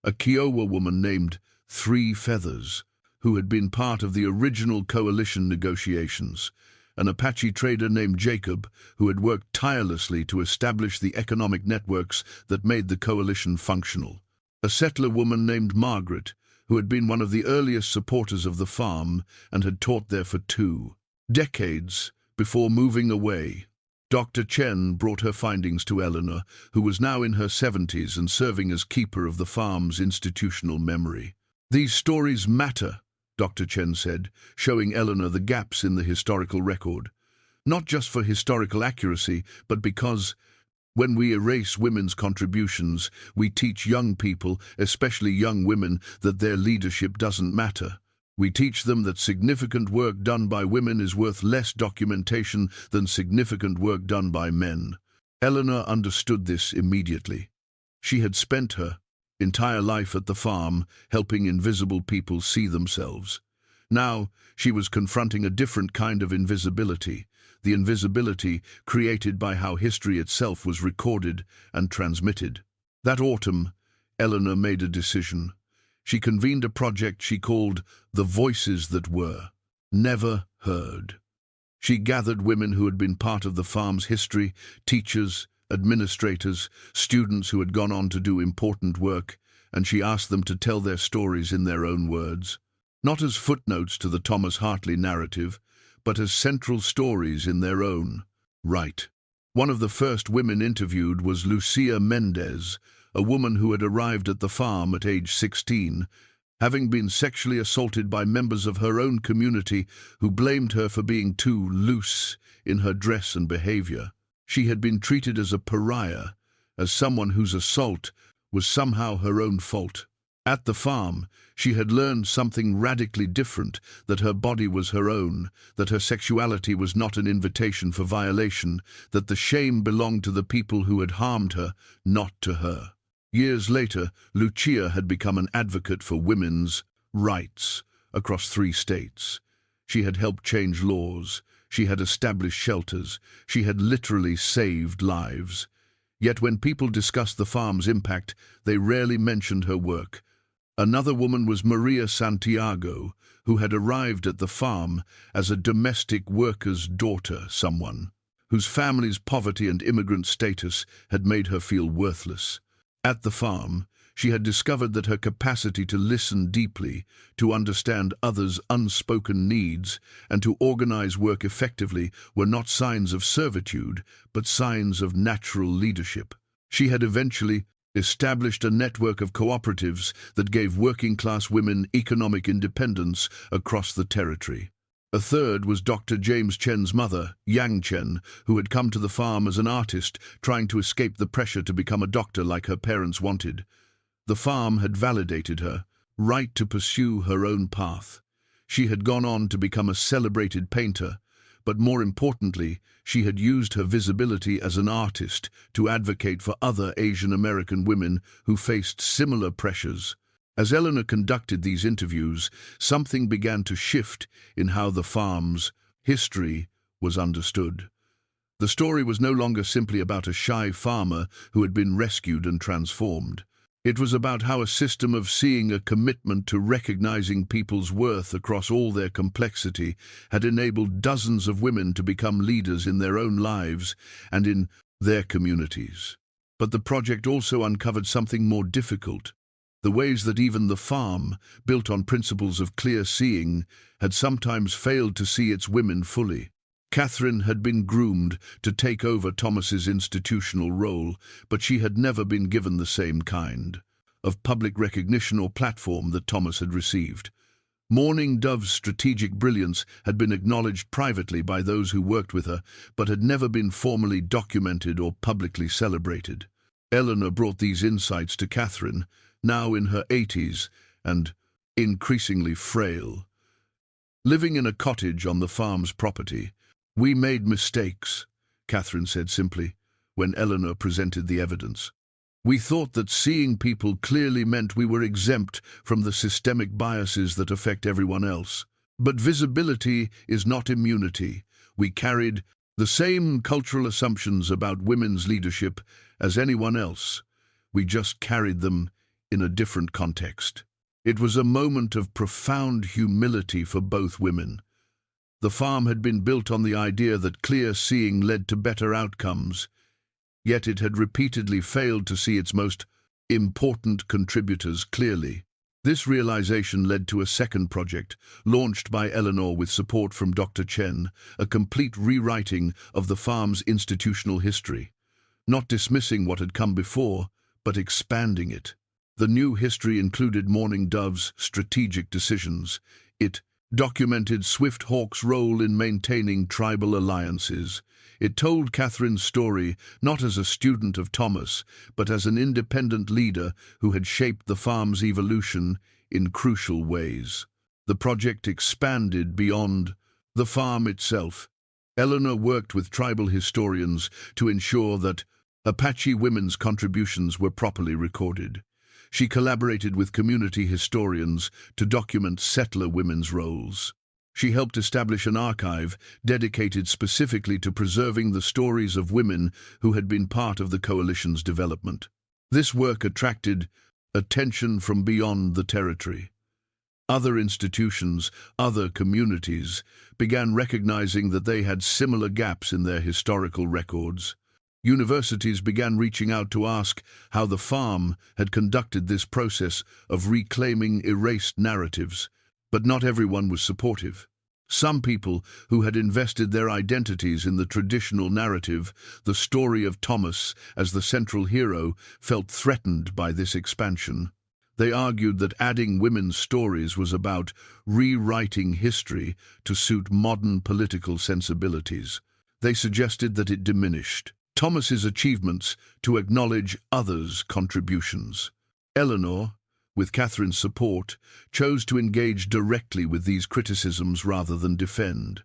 A Kiowa woman named Three Feathers, who had been part of the original coalition negotiations, an Apache trader named Jacob, who had worked tirelessly to establish the economic networks that made the coalition functional, a settler woman named Margaret, who had been one of the earliest supporters of the farm and had taught there for 2 decades before moving away. Dr. Chen brought her findings to Eleanor, who was now in her 70s and serving as keeper of the farm's institutional memory. These stories matter, Dr. Chen said, showing Eleanor the gaps in the historical record. Not just for historical accuracy, but because when we erase women's contributions, we teach young people, especially young women, that their leadership doesn't matter. We teach them that significant work done by women is worth less documentation than significant work done by men. Eleanor understood this immediately. She had spent her entire life at the farm, helping invisible people see themselves. Now, she was confronting a different kind of invisibility, the invisibility created by how history itself was recorded and transmitted. That autumn, Eleanor made a decision. She convened a project she called The Voices That Were Never Heard. She gathered women who had been part of the farm's history, teachers, administrators, students who had gone on to do important work, and she asked them to tell their stories in their own words. Not as footnotes to the Thomas Hartley narrative, but as central stories in their own right. One of the first women interviewed was Lucia Mendez, a woman who had arrived at the farm at age 16, having been sexually assaulted by members of her own community who blamed her for being too loose in her dress and behavior. She had been treated as a pariah, as someone whose assault was somehow her own fault. At the farm, she had learned something radically different, that her body was her own, that her sexuality was not an invitation for violation, that the shame belonged to the people who had harmed her, not to her. Years later, Lucia had become an advocate for women's rights across 3 states. She had helped change laws. She had established shelters. She had literally saved lives. Yet when people discussed the farm's impact, they rarely mentioned her work. Another woman was Maria Santiago, who had arrived at the farm as a domestic worker's daughter, someone whose family's poverty and immigrant status had made her feel worthless. At the farm, she had discovered that her capacity to listen deeply, to understand others' unspoken needs, and to organize work effectively were not signs of servitude, but signs of natural leadership. She had eventually established a network of cooperatives that gave working-class women economic independence across the territory. A third was Dr. James Chen's mother, Yang Chen, who had come to the farm as an artist, trying to escape the pressure to become a doctor like her parents wanted. The farm had validated her right to pursue her own path. She had gone on to become a celebrated painter, but more importantly, she had used her visibility as an artist to advocate for other Asian American women who faced similar pressures. As Eleanor conducted these interviews, something began to shift in how the farm's history was understood. The story was no longer simply about a shy farmer who had been rescued and transformed. It was about how a system of seeing a commitment to recognizing people's worth across all their complexity had enabled dozens of women to become leaders in their own lives and in their communities. But the project also uncovered something more difficult. The ways that even the farm, built on principles of clear seeing, had sometimes failed to see its women fully. Catherine had been groomed to take over Thomas's institutional role, but she had never been given the same kind of public recognition or platform that Thomas had received. Mourning Dove's strategic brilliance had been acknowledged privately by those who worked with her, but had never been formally documented or publicly celebrated. Eleanor brought these insights to Catherine, now in her 80s and increasingly frail. Living in a cottage on the farm's property, "We made mistakes," Catherine said simply, when Eleanor presented the evidence. "We thought that seeing people clearly meant we were exempt from the systemic biases that affect everyone else. But visibility is not immunity. We carried the same cultural assumptions about women's leadership as anyone else. We just carried them in a different context." It was a moment of profound humility for both women. The farm had been built on the idea that clear seeing led to better outcomes, yet it had repeatedly failed to see its most important contributors clearly. This realization led to a second project, launched by Eleanor with support from Dr. Chen, a complete rewriting of the farm's institutional history, not dismissing what had come before, but expanding it. The new history included Mourning Dove's strategic decisions. It documented Swift Hawk's role in maintaining tribal alliances. It told Catherine's story not as a student of Thomas, but as an independent leader who had shaped the farm's evolution in crucial ways. The project expanded beyond the farm itself. Eleanor worked with tribal historians to ensure that Apache women's contributions were properly recorded. She collaborated with community historians to document settler women's roles. She helped establish an archive dedicated specifically to preserving the stories of women who had been part of the coalition's development. This work attracted attention from beyond the territory. Other institutions, other communities, began recognizing that they had similar gaps in their historical records. Universities began reaching out to ask how the farm had conducted this process of reclaiming erased narratives, but not everyone was supportive. Some people who had invested their identities in the traditional narrative, the story of Thomas as the central hero, felt threatened by this expansion. They argued that adding women's stories was about rewriting history to suit modern political sensibilities. They suggested that it diminished Thomas's achievements to acknowledge others' contributions. Eleanor, with Catherine's support, chose to engage directly with these criticisms rather than defend.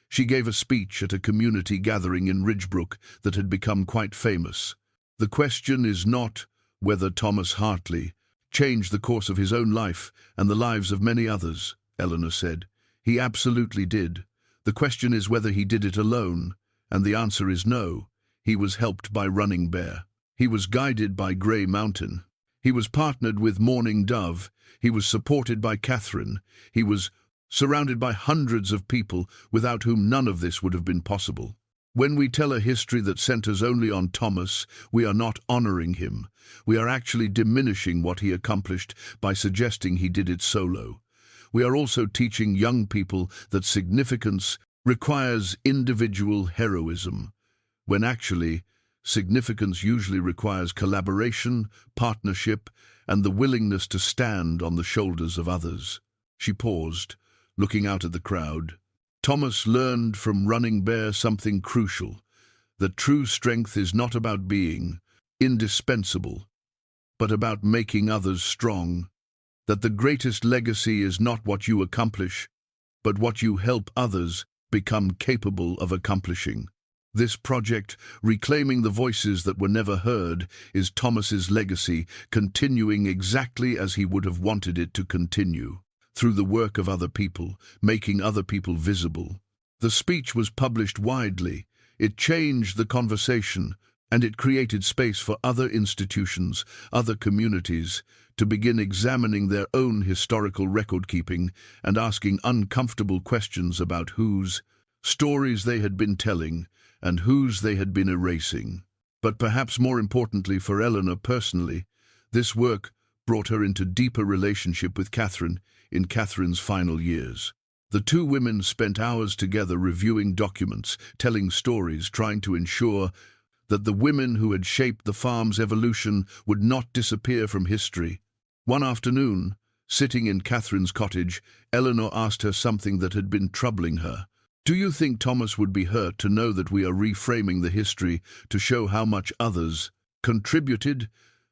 She gave a speech at a community gathering in Ridgebrook that had become quite famous. "The question is not whether Thomas Hartley changed the course of his own life and the lives of many others," Eleanor said. "He absolutely did. The question is whether he did it alone, and the answer is no. He was helped by Running Bear. He was guided by Grey Mountain. He was partnered with Mourning Dove. He was supported by Catherine. He was surrounded by hundreds of people without whom none of this would have been possible. When we tell a history that centers only on Thomas, we are not honoring him. We are actually diminishing what he accomplished by suggesting he did it solo. We are also teaching young people that significance requires individual heroism, when actually, significance usually requires collaboration, partnership, and the willingness to stand on the shoulders of others." She paused, looking out at the crowd. Thomas learned from Running Bear something crucial, that true strength is not about being indispensable, but about making others strong, that the greatest legacy is not what you accomplish, but what you help others become capable of accomplishing. This project, reclaiming the voices that were never heard, is Thomas's legacy, continuing exactly as he would have wanted it to continue, through the work of other people, making other people visible. The speech was published widely. It changed the conversation, and it created space for other institutions, other communities, to begin examining their own historical record-keeping and asking uncomfortable questions about whose stories they had been telling and whose they had been erasing. But perhaps more importantly for Eleanor personally, this work brought her into deeper relationship with Catherine in Catherine's final years. The two women spent hours together reviewing documents, telling stories, trying to ensure that the women who had shaped the farm's evolution would not disappear from history. One afternoon, sitting in Catherine's cottage, Eleanor asked her something that had been troubling her. "Do you think Thomas would be hurt to know that we are reframing the history to show how much others contributed,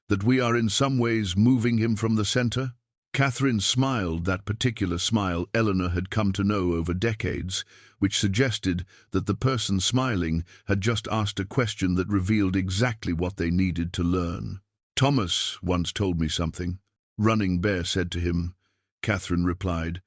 that we are in some ways moving him from the center?" Catherine smiled, that particular smile Eleanor had come to know over decades, which suggested that the person smiling had just asked a question that revealed exactly what they needed to learn. "Thomas once told me something," Running Bear said to him. Catherine replied,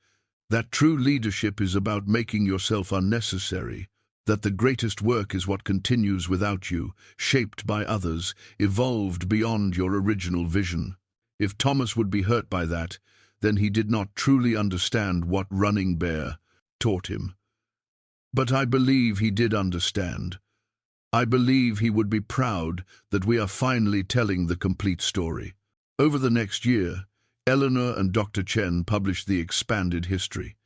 "that true leadership is about making yourself unnecessary, that the greatest work is what continues without you, shaped by others, evolved beyond your original vision." If Thomas would be hurt by that, then he did not truly understand what Running Bear taught him. But I believe he did understand. I believe he would be proud that we are finally telling the complete story. Over the next year, Eleanor and Dr. Chen published the expanded history.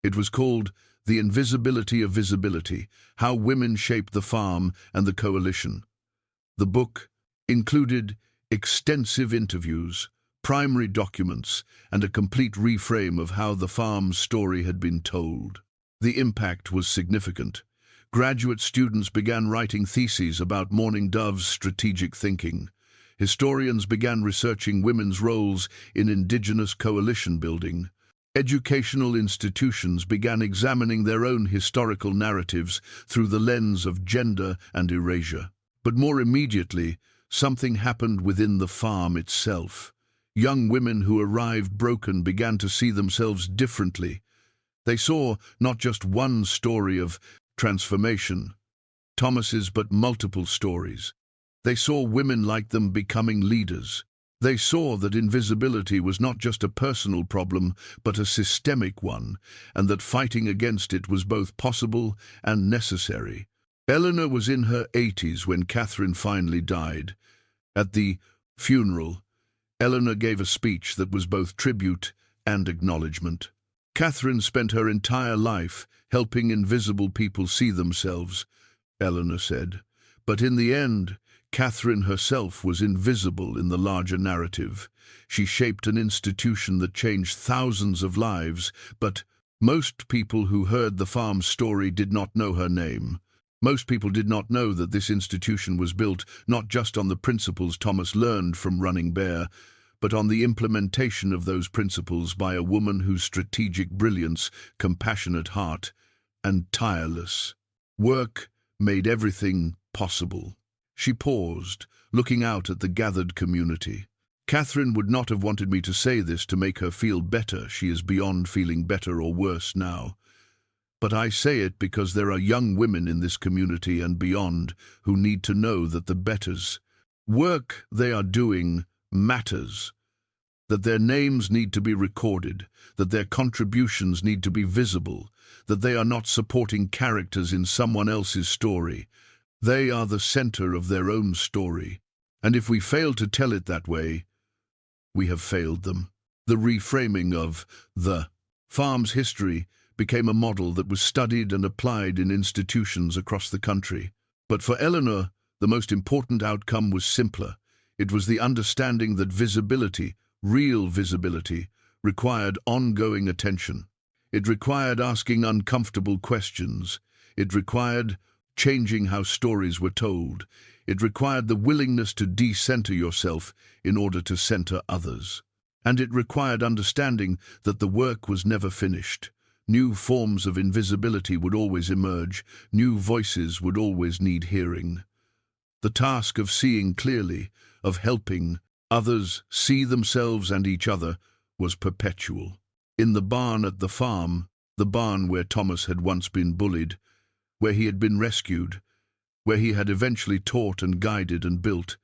It was called The Invisibility of Visibility: How Women Shaped the Farm and the Coalition. The book included extensive interviews, primary documents, and a complete reframe of how the farm's story had been told. The impact was significant. Graduate students began writing theses about Mourning Dove's strategic thinking. Historians began researching women's roles in indigenous coalition building. Educational institutions began examining their own historical narratives through the lens of gender and erasure. But more immediately, something happened within the farm itself. Young women who arrived broken began to see themselves differently. They saw not just one story of transformation, Thomas's, but multiple stories. They saw women like them becoming leaders. They saw that invisibility was not just a personal problem, but a systemic one, and that fighting against it was both possible and necessary. Eleanor was in her 80s when Catherine finally died. At the funeral, Eleanor gave a speech that was both tribute and acknowledgement. Catherine spent her entire life helping invisible people see themselves, Eleanor said. But in the end, Catherine herself was invisible in the larger narrative. She shaped an institution that changed thousands of lives, but most people who heard the farm's story did not know her name. Most people did not know that this institution was built not just on the principles Thomas learned from running Bear, but on the implementation of those principles by a woman whose strategic brilliance, compassionate heart, and tireless work made everything possible. She paused, looking out at the gathered community. Catherine would not have wanted me to say this to make her feel better. She is beyond feeling better or worse now. But I say it because there are young women in this community and beyond who need to know that the betters work they are doing matters, that their names need to be recorded, that their contributions need to be visible, that they are not supporting characters in someone else's story. They are the center of their own story, and if we fail to tell it that way, we have failed them. The reframing of the farm's history became a model that was studied and applied in institutions across the country. But for Eleanor, the most important outcome was simpler. It was the understanding that visibility, real visibility, required ongoing attention. It required asking uncomfortable questions. It required changing how stories were told. It required the willingness to de-center yourself in order to center others. And it required understanding that the work was never finished. New forms of invisibility would always emerge. New voices would always need hearing. The task of seeing clearly, of helping others see themselves and each other, was perpetual. In the barn at the farm, the barn where Thomas had once been bullied, where he had been rescued, where he had eventually taught and guided and built,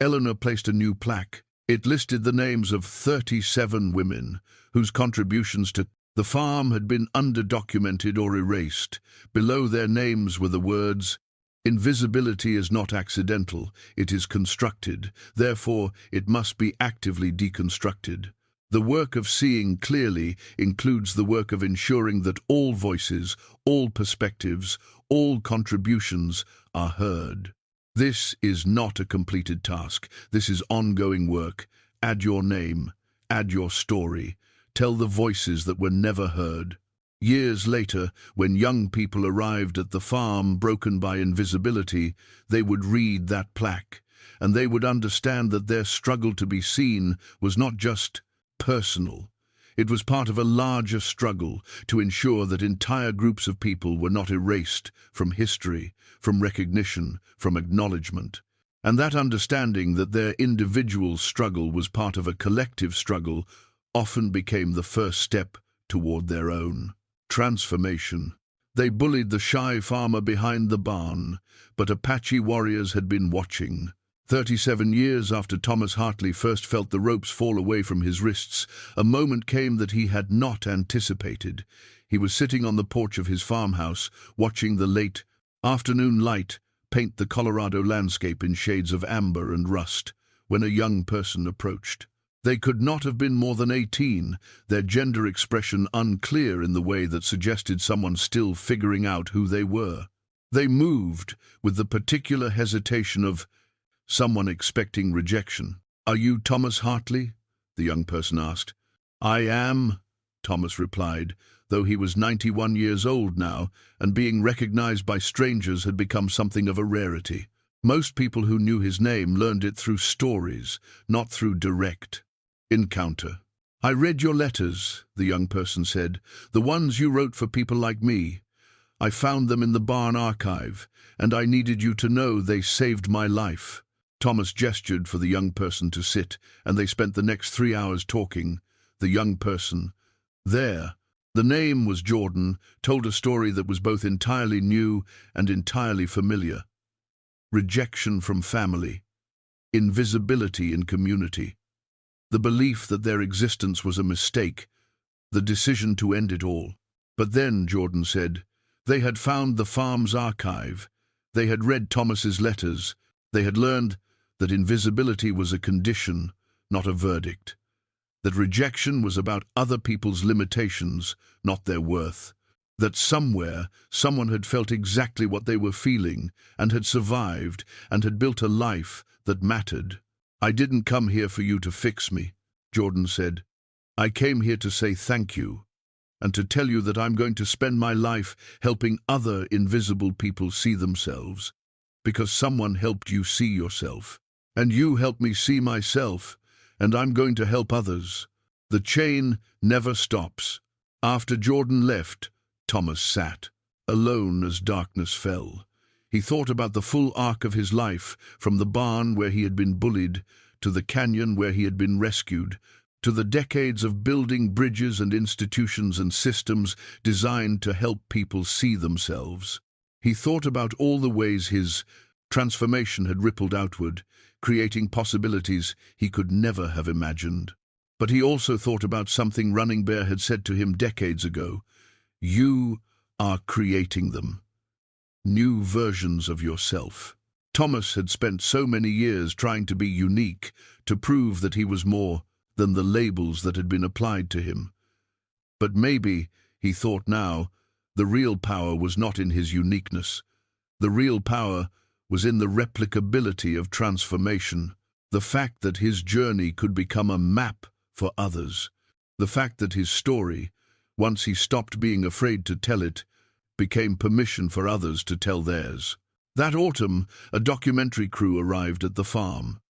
Eleanor placed a new plaque. It listed the names of 37 women whose contributions to the farm had been underdocumented or erased. Below their names were the words, "Invisibility is not accidental, it is constructed. Therefore, it must be actively deconstructed." The work of seeing clearly includes the work of ensuring that all voices, all perspectives, all contributions are heard. This is not a completed task. This is ongoing work. Add your name, add your story, tell the voices that were never heard. Years later, when young people arrived at the farm broken by invisibility, they would read that plaque, and they would understand that their struggle to be seen was not just personal. It was part of a larger struggle to ensure that entire groups of people were not erased from history, from recognition, from acknowledgement. And that understanding that their individual struggle was part of a collective struggle often became the first step toward their own transformation. They bullied the shy farmer behind the barn, but Apache warriors had been watching. 37 years after Thomas Hartley first felt the ropes fall away from his wrists, a moment came that he had not anticipated. He was sitting on the porch of his farmhouse, watching the late afternoon light paint the Colorado landscape in shades of amber and rust, when a young person approached. They could not have been more than 18, their gender expression unclear in the way that suggested someone still figuring out who they were. They moved with the particular hesitation of someone expecting rejection. "Are you Thomas Hartley?" the young person asked. I am, Thomas replied, though he was 91 years old now, and being recognized by strangers had become something of a rarity. Most people who knew his name learned it through stories, not through direct encounter. I read your letters, the young person said, the ones you wrote for people like me. I found them in the barn archive, and I needed you to know they saved my life. Thomas gestured for the young person to sit, and they spent the next 3 hours talking. The young person, there, the name was Jordan, told a story that was both entirely new and entirely familiar. Rejection from family, invisibility in community, the belief that their existence was a mistake, the decision to end it all. But then, Jordan said, they had found the farm's archive. They had read Thomas's letters. They had learned that invisibility was a condition, not a verdict. That rejection was about other people's limitations, not their worth. That somewhere, someone had felt exactly what they were feeling, and had survived, and had built a life that mattered. I didn't come here for you to fix me, Jordan said. I came here to say thank you, and to tell you that I'm going to spend my life helping other invisible people see themselves, because someone helped you see yourself, and you helped me see myself, and I'm going to help others. The chain never stops. After Jordan left, Thomas sat, alone as darkness fell. He thought about the full arc of his life, from the barn where he had been bullied, to the canyon where he had been rescued, to the decades of building bridges and institutions and systems designed to help people see themselves. He thought about all the ways his transformation had rippled outward, creating possibilities he could never have imagined. But he also thought about something Running Bear had said to him decades ago. You are creating them. New versions of yourself. Thomas had spent so many years trying to be unique, to prove that he was more than the labels that had been applied to him. But maybe, he thought now, the real power was not in his uniqueness. The real power was in the replicability of transformation, the fact that his journey could become a map for others, the fact that his story, once he stopped being afraid to tell it, became permission for others to tell theirs. That autumn, a documentary crew arrived at the farm.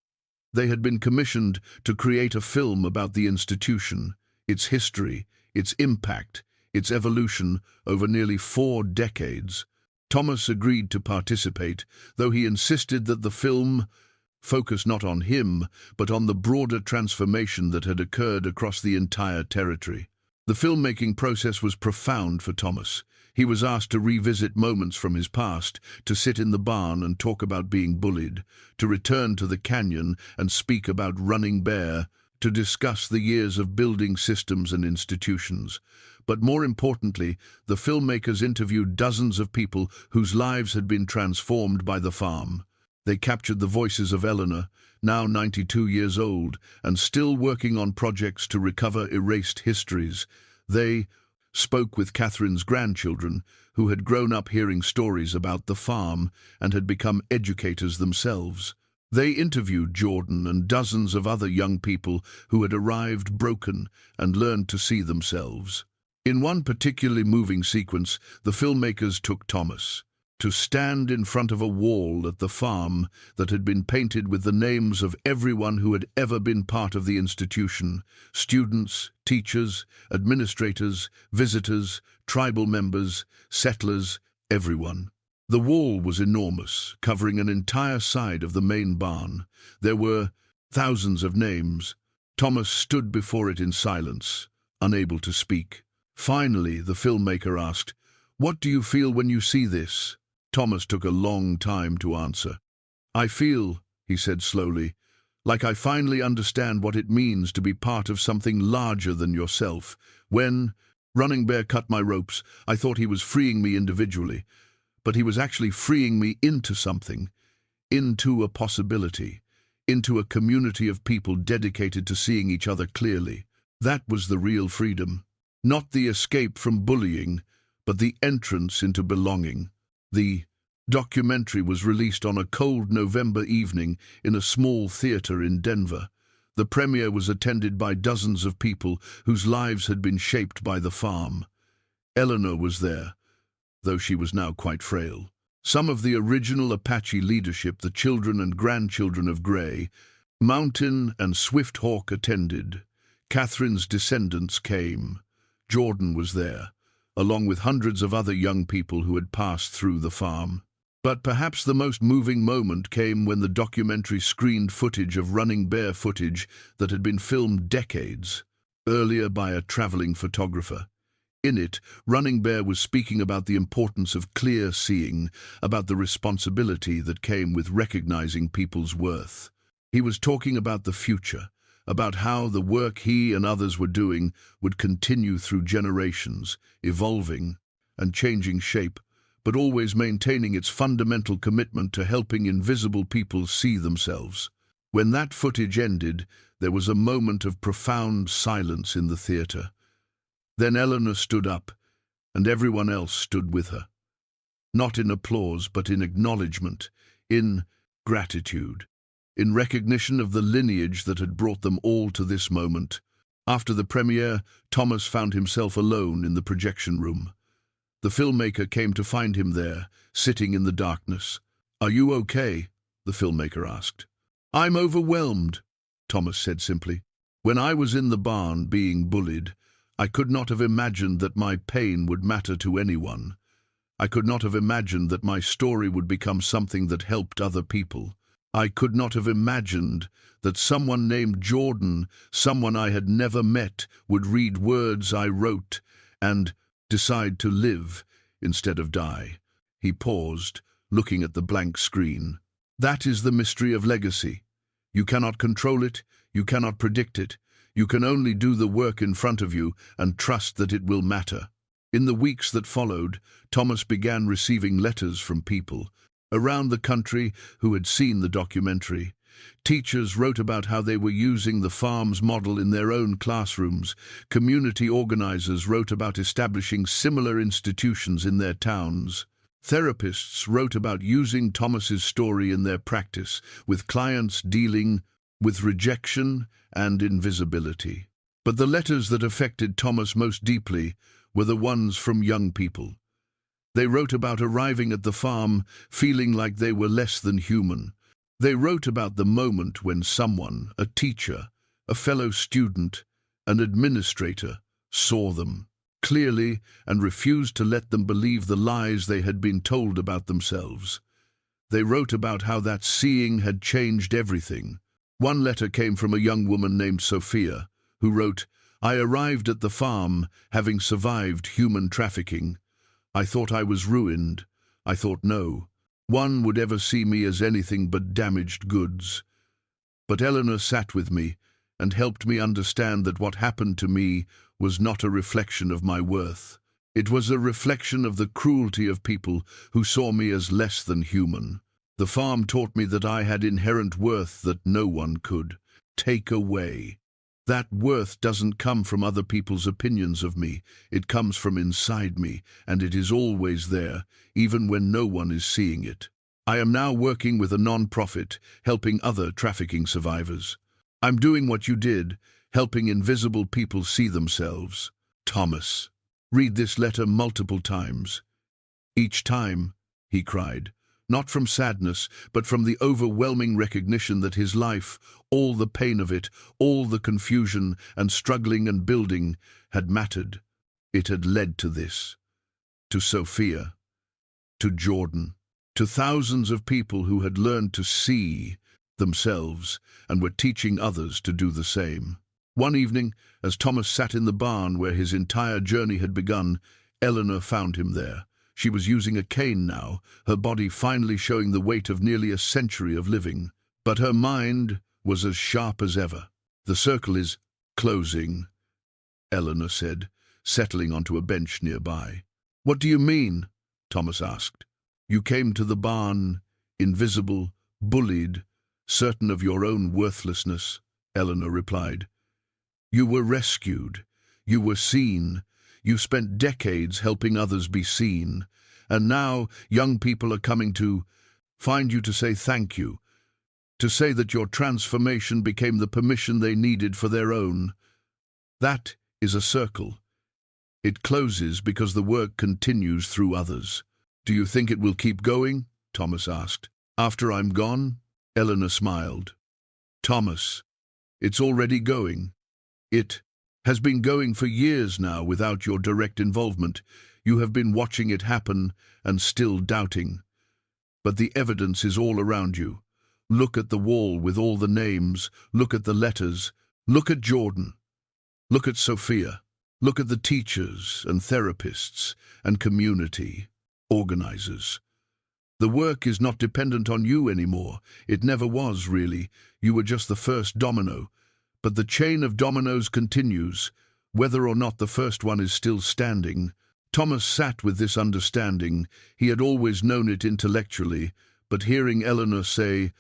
They had been commissioned to create a film about the institution, its history, its impact, its evolution over nearly 4 decades. Thomas agreed to participate, though he insisted that the film focus not on him, but on the broader transformation that had occurred across the entire territory. The filmmaking process was profound for Thomas. He was asked to revisit moments from his past, to sit in the barn and talk about being bullied, to return to the canyon and speak about Running Bear, to discuss the years of building systems and institutions. But more importantly, the filmmakers interviewed dozens of people whose lives had been transformed by the farm. They captured the voices of Eleanor, now 92 years old, and still working on projects to recover erased histories. They spoke with Catherine's grandchildren, who had grown up hearing stories about the farm and had become educators themselves. They interviewed Jordan and dozens of other young people who had arrived broken and learned to see themselves. In one particularly moving sequence, the filmmakers took Thomas to stand in front of a wall at the farm that had been painted with the names of everyone who had ever been part of the institution: students, teachers, administrators, visitors, tribal members, settlers, everyone. The wall was enormous, covering an entire side of the main barn. There were thousands of names. Thomas stood before it in silence, unable to speak. Finally, the filmmaker asked, "What do you feel when you see this?" Thomas took a long time to answer. "I feel," he said slowly, "like I finally understand what it means to be part of something larger than yourself. When Running Bear cut my ropes, I thought he was freeing me individually, but he was actually freeing me into something, into a possibility, into a community of people dedicated to seeing each other clearly. That was the real freedom. Not the escape from bullying, but the entrance into belonging." The documentary was released on a cold November evening in a small theater in Denver. The premiere was attended by dozens of people whose lives had been shaped by the farm. Eleanor was there, though she was now quite frail. Some of the original Apache leadership, the children and grandchildren of Gray, Mountain and Swift Hawk attended. Catherine's descendants came. Jordan was there, along with hundreds of other young people who had passed through the farm. But perhaps the most moving moment came when the documentary screened footage of running bear footage that had been filmed decades earlier by a traveling photographer. In it, Running Bear was speaking about the importance of clear seeing, about the responsibility that came with recognizing people's worth. He was talking about the future, about how the work he and others were doing would continue through generations, evolving and changing shape, but always maintaining its fundamental commitment to helping invisible people see themselves. When that footage ended, there was a moment of profound silence in the theater. Then Eleanor stood up, and everyone else stood with her. Not in applause, but in acknowledgement, in gratitude, in recognition of the lineage that had brought them all to this moment. After the premiere, Thomas found himself alone in the projection room. The filmmaker came to find him there, sitting in the darkness. "Are you okay?" the filmmaker asked. "I'm overwhelmed," Thomas said simply. "When I was in the barn being bullied, I could not have imagined that my pain would matter to anyone. I could not have imagined that my story would become something that helped other people. I could not have imagined that someone named Jordan, someone I had never met, would read words I wrote and decide to live instead of die." He paused, looking at the blank screen. "That is the mystery of legacy. You cannot control it, you cannot predict it. You can only do the work in front of you and trust that it will matter." In the weeks that followed, Thomas began receiving letters from people around the country who had seen the documentary. Teachers wrote about how they were using the farm's model in their own classrooms. Community organizers wrote about establishing similar institutions in their towns. Therapists wrote about using Thomas's story in their practice, with clients dealing with rejection and invisibility. But the letters that affected Thomas most deeply were the ones from young people. They wrote about arriving at the farm feeling like they were less than human. They wrote about the moment when someone, a teacher, a fellow student, an administrator, saw them clearly and refused to let them believe the lies they had been told about themselves. They wrote about how that seeing had changed everything. One letter came from a young woman named Sophia, who wrote, "I arrived at the farm, having survived human trafficking. I thought I was ruined. I thought no one would ever see me as anything but damaged goods. But Eleanor sat with me and helped me understand that what happened to me was not a reflection of my worth. It was a reflection of the cruelty of people who saw me as less than human. The farm taught me that I had inherent worth that no one could take away. That worth doesn't come from other people's opinions of me. It comes from inside me, and it is always there, even when no one is seeing it. I am now working with a non-profit, helping other trafficking survivors. I'm doing what you did, helping invisible people see themselves." Thomas, read this letter multiple times. Each time, he cried, not from sadness, but from the overwhelming recognition that his life, all the pain of it, all the confusion and struggling and building, had mattered. It had led to this, to Sophia, to Jordan, to thousands of people who had learned to see themselves and were teaching others to do the same. One evening, as Thomas sat in the barn where his entire journey had begun, Eleanor found him there. She was using a cane now, her body finally showing the weight of nearly a century of living. But her mind was as sharp as ever. "The circle is closing," Eleanor said, settling onto a bench nearby. "What do you mean?" Thomas asked. "You came to the barn, invisible, bullied, certain of your own worthlessness," Eleanor replied. "You were rescued. You were seen. You spent decades helping others be seen. And now young people are coming to find you to say thank you. to say that your transformation became the permission they needed for their own. That is a circle. It closes because the work continues through others. Do you think it will keep going? Thomas asked. After I'm gone? Eleanor smiled. Thomas, it's already going. It has been going for years now without your direct involvement. You have been watching it happen and still doubting. But the evidence is all around you. Look at the wall with all the names. Look at the letters. Look at Jordan. Look at Sophia. Look at the teachers and therapists and community organizers. The work is not dependent on you anymore. It never was, really. You were just the first domino. But the chain of dominoes continues, whether or not the first one is still standing. Thomas sat with this understanding. He had always known it intellectually, but hearing Eleanor say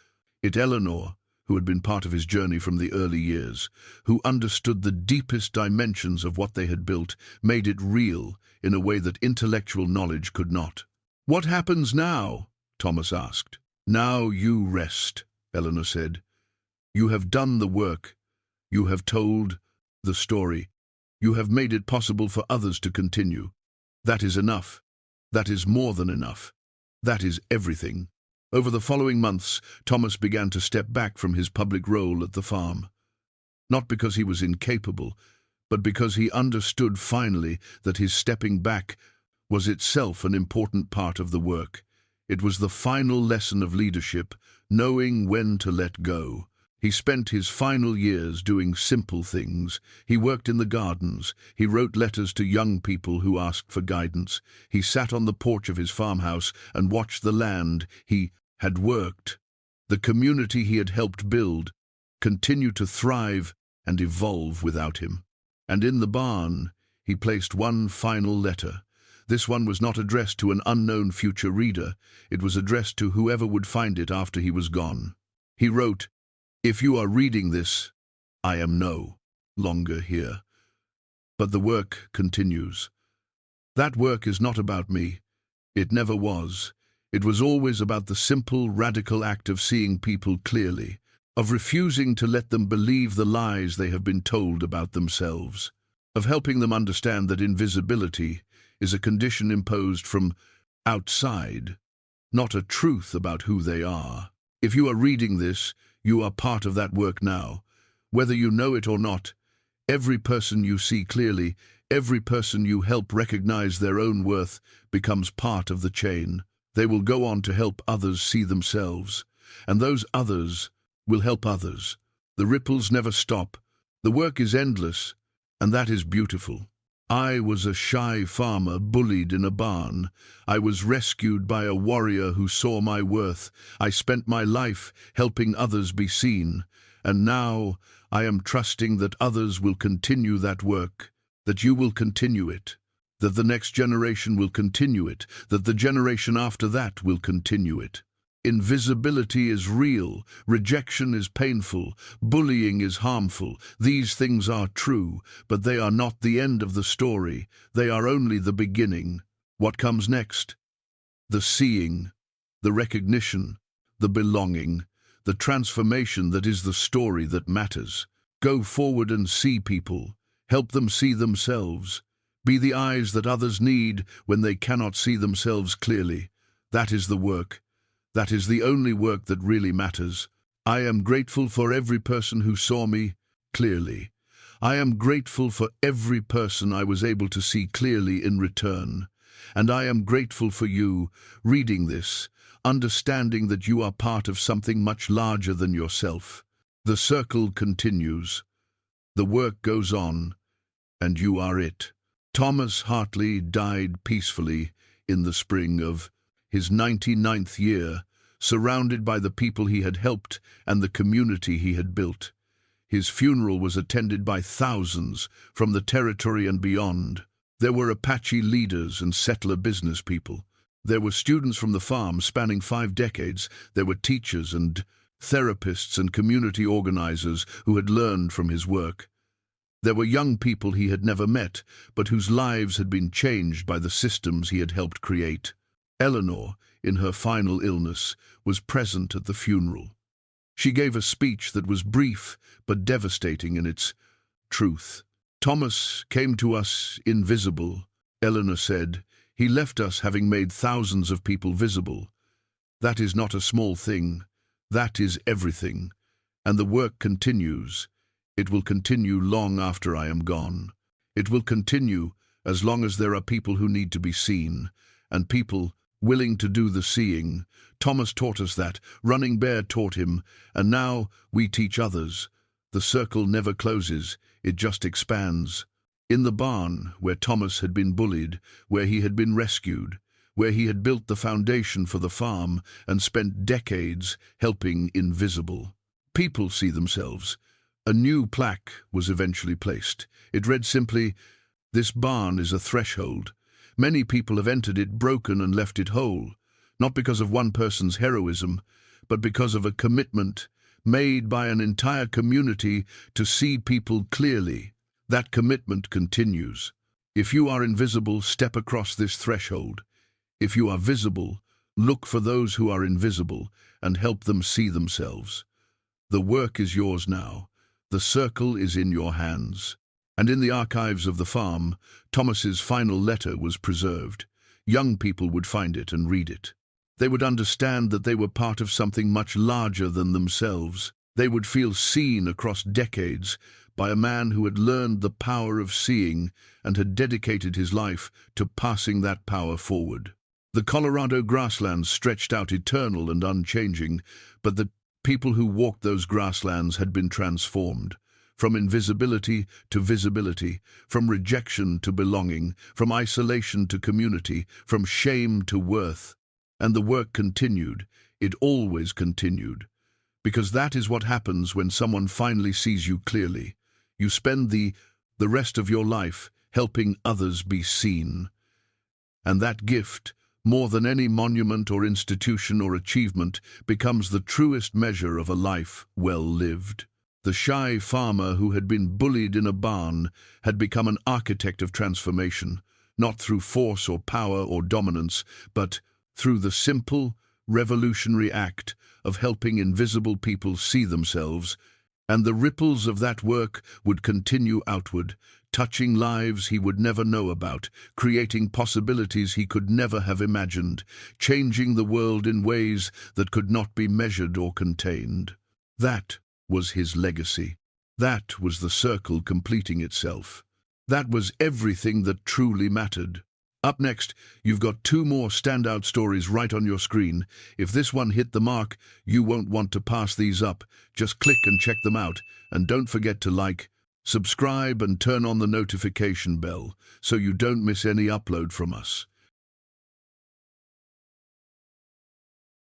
it, Eleanor, who had been part of his journey from the early years, who understood the deepest dimensions of what they had built, made it real in a way that intellectual knowledge could not. What happens now? Thomas asked. Now you rest, Eleanor said. You have done the work. You have told the story. You have made it possible for others to continue. That is enough. That is more than enough. That is everything. Over the following months, Thomas began to step back from his public role at the farm. Not because he was incapable, but because he understood finally that his stepping back was itself an important part of the work. It was the final lesson of leadership, knowing when to let go. He spent his final years doing simple things. He worked in the gardens. He wrote letters to young people who asked for guidance. He sat on the porch of his farmhouse and watched the land he had worked, the community he had helped build, continue to thrive and evolve without him. And in the barn, he placed one final letter. This one was not addressed to an unknown future reader. It was addressed to whoever would find it after he was gone. He wrote, "If you are reading this, I am no longer here. But the work continues. That work is not about me. It never was. It was always about the simple, radical act of seeing people clearly, of refusing to let them believe the lies they have been told about themselves, of helping them understand that invisibility is a condition imposed from outside, not a truth about who they are. If you are reading this, you are part of that work now. Whether you know it or not, every person you see clearly, every person you help recognize their own worth becomes part of the chain. They will go on to help others see themselves, and those others will help others. The ripples never stop. The work is endless, and that is beautiful. I was a shy farmer bullied in a barn. I was rescued by a warrior who saw my worth. I spent my life helping others be seen, and now I am trusting that others will continue that work, that you will continue it, that the next generation will continue it, that the generation after that will continue it. Invisibility is real, rejection is painful, bullying is harmful. These things are true, but they are not the end of the story. They are only the beginning. What comes next? The seeing, the recognition, the belonging, the transformation that is the story that matters. Go forward and see people. Help them see themselves. Be the eyes that others need when they cannot see themselves clearly. That is the work. That is the only work that really matters. I am grateful for every person who saw me clearly. I am grateful for every person I was able to see clearly in return. And I am grateful for you, reading this, understanding that you are part of something much larger than yourself. The circle continues. The work goes on, and you are it. Thomas Hartley died peacefully in the spring of his 99th year, surrounded by the people he had helped and the community he had built. His funeral was attended by thousands from the territory and beyond. There were Apache leaders and settler business people. There were students from the farm spanning 5 decades. There were teachers and therapists and community organizers who had learned from his work. There were young people he had never met, but whose lives had been changed by the systems he had helped create. Eleanor, in her final illness, was present at the funeral. She gave a speech that was brief but devastating in its truth. Thomas came to us invisible, Eleanor said. He left us having made thousands of people visible. That is not a small thing. That is everything. And the work continues. It will continue long after I am gone. It will continue as long as there are people who need to be seen, and people willing to do the seeing. Thomas taught us that, Running Bear taught him, and now we teach others. The circle never closes, it just expands. In the barn, where Thomas had been bullied, where he had been rescued, where he had built the foundation for the farm and spent decades helping invisible. People see themselves. A new plaque was eventually placed. It read simply, "This barn is a threshold. Many people have entered it broken and left it whole, not because of one person's heroism, but because of a commitment made by an entire community to see people clearly. That commitment continues. If you are invisible, step across this threshold. If you are visible, look for those who are invisible and help them see themselves. The work is yours now. The circle is in your hands." And in the archives of the farm, Thomas's final letter was preserved. Young people would find it and read it. They would understand that they were part of something much larger than themselves. They would feel seen across decades by a man who had learned the power of seeing and had dedicated his life to passing that power forward. The Colorado grasslands stretched out eternal and unchanging, but the people who walked those grasslands had been transformed. From invisibility to visibility, from rejection to belonging, from isolation to community, from shame to worth. And the work continued. It always continued. Because that is what happens when someone finally sees you clearly. You spend the rest of your life helping others be seen. And that gift, more than any monument or institution or achievement, becomes the truest measure of a life well lived. The shy farmer who had been bullied in a barn had become an architect of transformation, not through force or power or dominance, but through the simple, revolutionary act of helping invisible people see themselves, and the ripples of that work would continue outward, touching lives he would never know about, creating possibilities he could never have imagined, changing the world in ways that could not be measured or contained. That was his legacy. That was the circle completing itself. That was everything that truly mattered. Up next, you've got 2 more standout stories right on your screen. If this one hit the mark, you won't want to pass these up. Just click and check them out. And don't forget to like, subscribe and turn on the notification bell so you don't miss any upload from us.